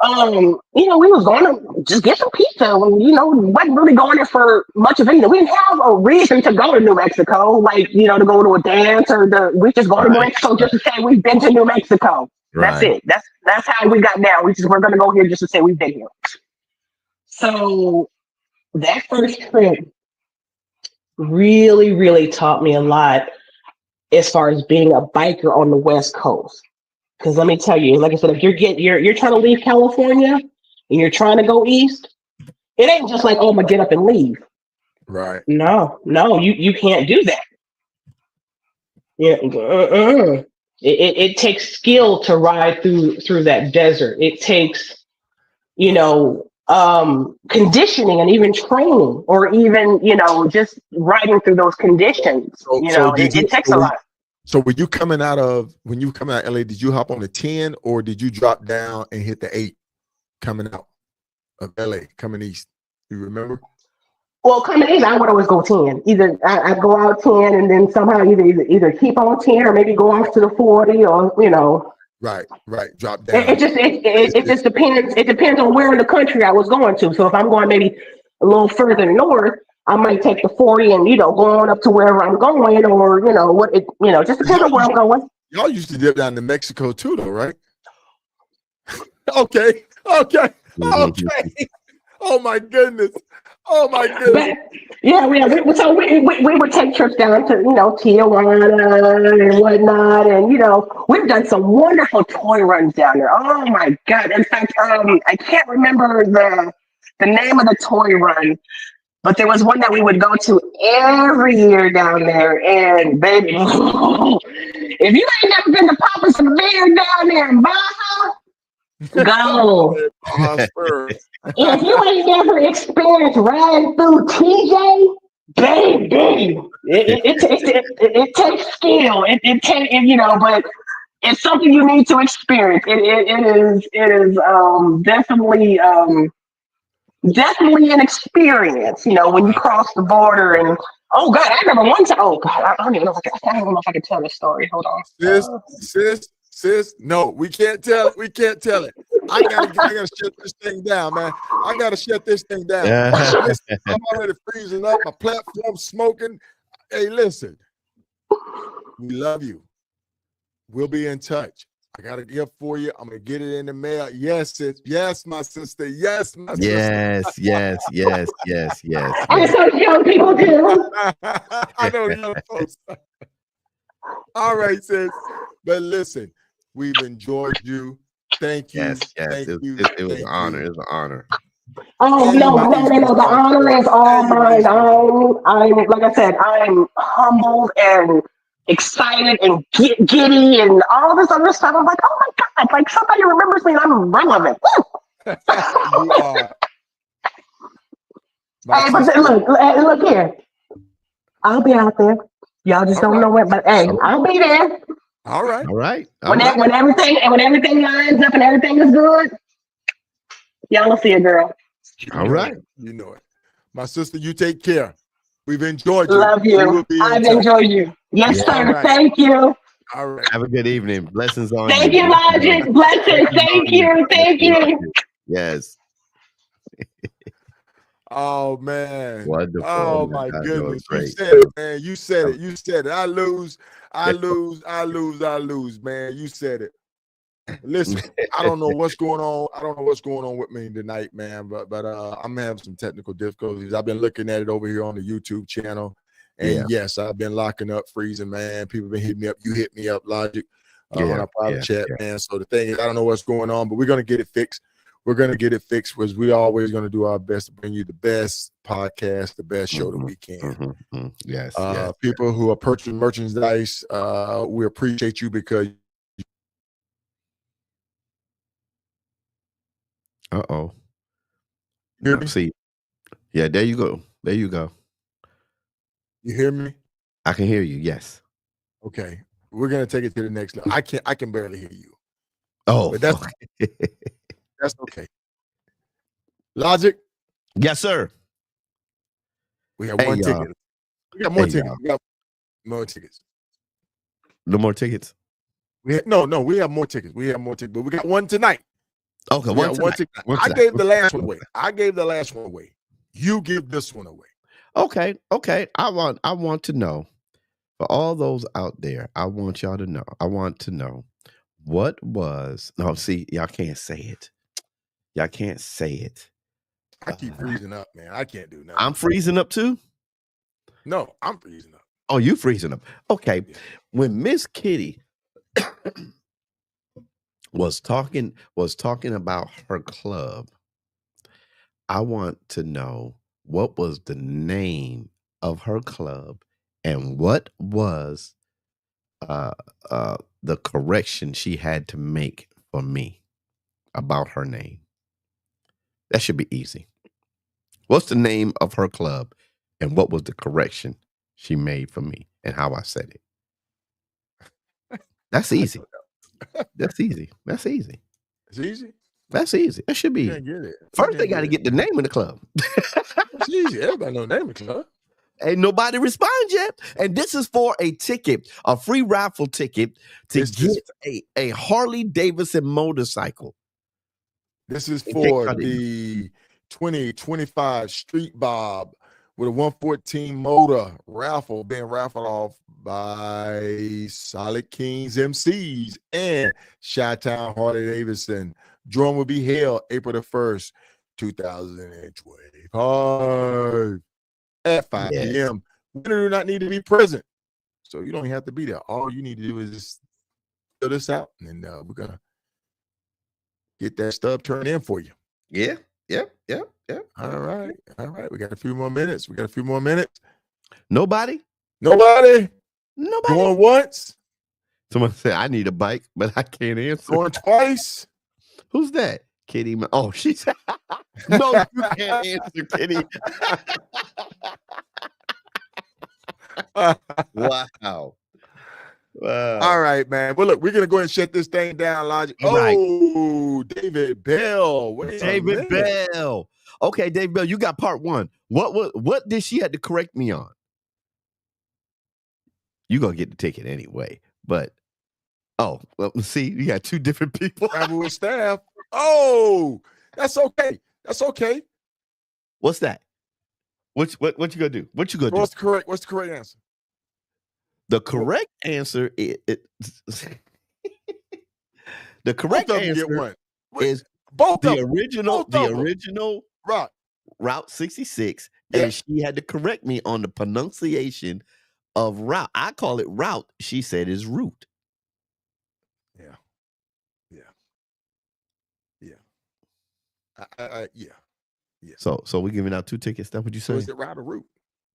C: You know, we was going to just get some pizza. And, you know, wasn't really going there for much of anything. We didn't have a reason to go to New Mexico, like, you know, to go to a dance we just go to New Mexico just to say we've been to New Mexico. That's it. That's how we got down. We're going to go here just to say we've been here. So that first trip really, really taught me a lot as far as being a biker on the West Coast. Because let me tell you, like I said, if you're trying to leave California and you're trying to go east, it ain't just like, oh, I'm gonna get up and leave.
A: Right.
C: No, you can't do that. Yeah, it takes skill to ride through that desert. It takes, you know, conditioning and even training, or even, you know, just riding through those conditions. It takes a lot.
A: So when you coming out of LA, did you hop on the 10 or did you drop down and hit the 8 coming out of LA, coming east? You remember?
C: Well, coming east, I would always go 10. Either I go out 10 and then somehow either keep on 10 or maybe go off to the 40, or, you know.
A: Right. Drop down.
C: It just depends. It depends on where in the country I was going to. So if I'm going maybe a little further north, I might take the 40 and, you know, go on up to wherever I'm going, or, you know, just depends on where I'm going.
A: Y'all used to dip down to Mexico too, though, right? Okay. Oh my goodness. But,
C: yeah. We would take trips down to, you know, Tijuana and whatnot, and, you know, we've done some wonderful toy runs down there. Oh my God! In fact, I can't remember the name of the toy run. But there was one that we would go to every year down there, and baby, if you ain't never been to Papa's Beer down there in Baja, go. If you ain't never experienced riding through TJ, baby, it takes skill. It takes, you know, but it's something you need to experience. It is definitely an experience, you know, when you cross the border. And oh God, I remember one time. Oh God, I don't even know if I can tell this story. Hold on,
A: sis. No, we can't tell it. I gotta shut this thing down, man. I gotta shut this thing down. Listen, I'm already freezing up. My platform smoking. Hey, listen. We love you. We'll be in touch. I got a gift for you. I'm gonna get it in the mail. Yes, yes, my sister. Yes, my sister.
B: Yes.
C: I saw young people too.
A: I know young folks. All right, sis. But listen, we've enjoyed you. Thank you.
B: Yes.
A: Thank you.
B: It was an honor. It was an honor.
C: Oh, no. The honor is all mine. I'm like I said, I'm humbled and excited and giddy and all this other stuff. I'm like, oh my God, like somebody remembers me and I'm relevant.
A: You are.
C: Hey, but look here. I'll be out there. Y'all just don't know it, but hey, I'll be there.
A: All right.
C: When everything lines up and everything is good, y'all will see a girl.
A: All right. You know it. My sister, you take care. We've enjoyed you.
C: Love you. I've enjoyed you. Yes, sir. Right. Thank you.
A: All right.
B: Have a good evening. Blessings on
C: you. Thank you, Logic. Blessings. Thank you.
B: Yes.
A: Oh man.
B: Wonderful.
A: Oh my goodness. You said it, man. You said it. I lose, man. You said it. Listen, I don't know what's going on with me tonight, man. But I'm having some technical difficulties. I've been looking at it over here on the YouTube channel. And yes, I've been locking up, freezing, man. People been hitting me up. You hit me up, Logic, on our private chat, man. So the thing is, I don't know what's going on, but we're gonna get it fixed. We're going to get it fixed because we're always going to do our best to bring you the best podcast, the best show that we can.
B: Yes.
A: People who are purchasing merchandise, we appreciate you because. Hear me?
B: See. Yeah, there you go.
A: You hear me?
B: I can hear you. Yes.
A: Okay. We're going to take it to the next level. I can barely hear you.
B: Oh,
A: but that's that's okay. Logic?
B: Yes, sir.
A: We have one ticket. We got more tickets. We got more tickets.
B: No more tickets?
A: We have more tickets. But we got one tonight.
B: Okay, one ticket.
A: I gave the last one away. You give this one away.
B: Okay. I want to know, for all those out there, I want y'all to know. I want to know what was. No, see, y'all can't say it.
A: I keep freezing up, man. I can't do nothing.
B: I'm freezing up too?
A: No, I'm freezing up.
B: Oh, you freezing up. Okay. Yeah. When Miss Kitty was talking about her club, I want to know what was the name of her club and what was the correction she had to make for me about her name. That should be easy. What's the name of her club and what was the correction she made for me and how I said it? That's easy. That's easy.
A: It's easy?
B: That's easy. That should be.
A: You can't get it.
B: First, they got to get the name of the club.
A: It's easy. Everybody know the name of the club.
B: Ain't nobody respond yet. And this is for a ticket, a free raffle ticket to get a Harley Davidson motorcycle.
A: This is for the 2025 Street Bob with a 114 motor raffle being raffled off by Solid Kings MCs and Chi-Town Harley Davidson. Drawing will be held April the 1st, 2025 at 5 p.m. Winner do not need to be present. So you don't have to be there. All you need to do is just fill this out, and we're going to get that stub turned in for you.
B: Yeah.
A: All right. We got a few more minutes.
B: Nobody?
A: Going once?
B: Someone said, I need a bike, but I can't answer.
A: Going twice?
B: Who's that? Kitty. Oh, she said, no, you can't answer, Kitty. Wow.
A: All right, man. Well, look, we're going to go ahead and shut this thing down, Logic. David Bell.
B: David Bell. Okay, David Bell, you got part one. What did she have to correct me on? You going to get the ticket anyway, but see, you got two different people.
A: Travel with staff. Oh, that's okay.
B: What's that? What you gonna do?
A: What's the correct answer?
B: The correct answer is the correct answer is
A: both
B: the original
A: right.
B: Route 66,
A: yeah.
B: and she had to correct me on the pronunciation of route. I call it route. She said is route.
A: Yeah. Yeah.
B: So we're giving out 2 tickets. That's what you say?
A: So is it route or route?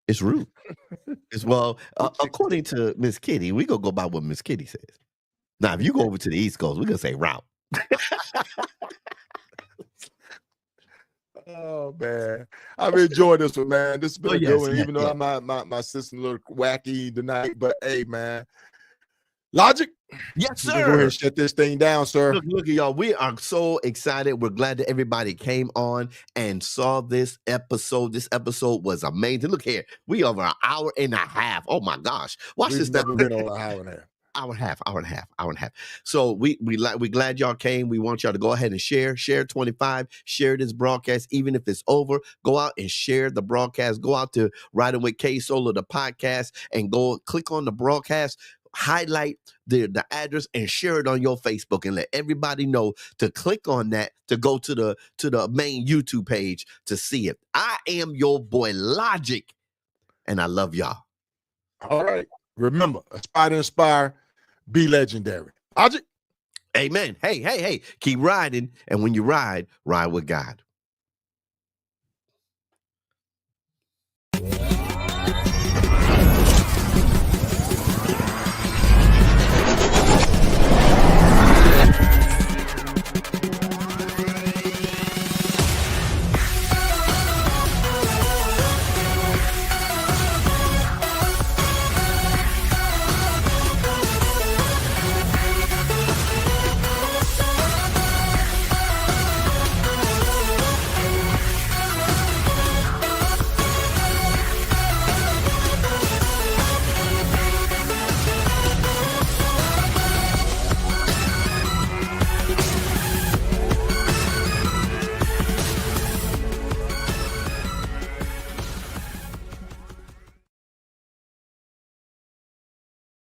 B: It's route. It's according to Miss Kitty, we gonna go by what Miss Kitty says. Now, if you go over to the East Coast, we're gonna say route.
A: Oh man, I've enjoyed this one, man. This has been a good one, even though my sister a little wacky tonight. But hey, man, Logic.
B: Yes, sir.
A: Go ahead and shut this thing down, sir.
B: Look at y'all. We are so excited. We're glad that everybody came on and saw this episode. This episode was amazing. Look here, we over an hour and a half. Oh my gosh!
A: We've this. Never been on an hour and a half.
B: Hour and a half. So we glad y'all came. We want y'all to go ahead and share 25, share this broadcast, even if it's over. Go out and share the broadcast. Go out to Riding with K Solo, the podcast, and go click on the broadcast. Highlight the address and share it on your Facebook and let everybody know to click on that to go to the main YouTube page to see it. I am your boy Logic, and I love y'all.
A: All right. Remember, aspire to inspire, be legendary. Logic.
B: Amen. Hey. Keep riding. And when you ride with God.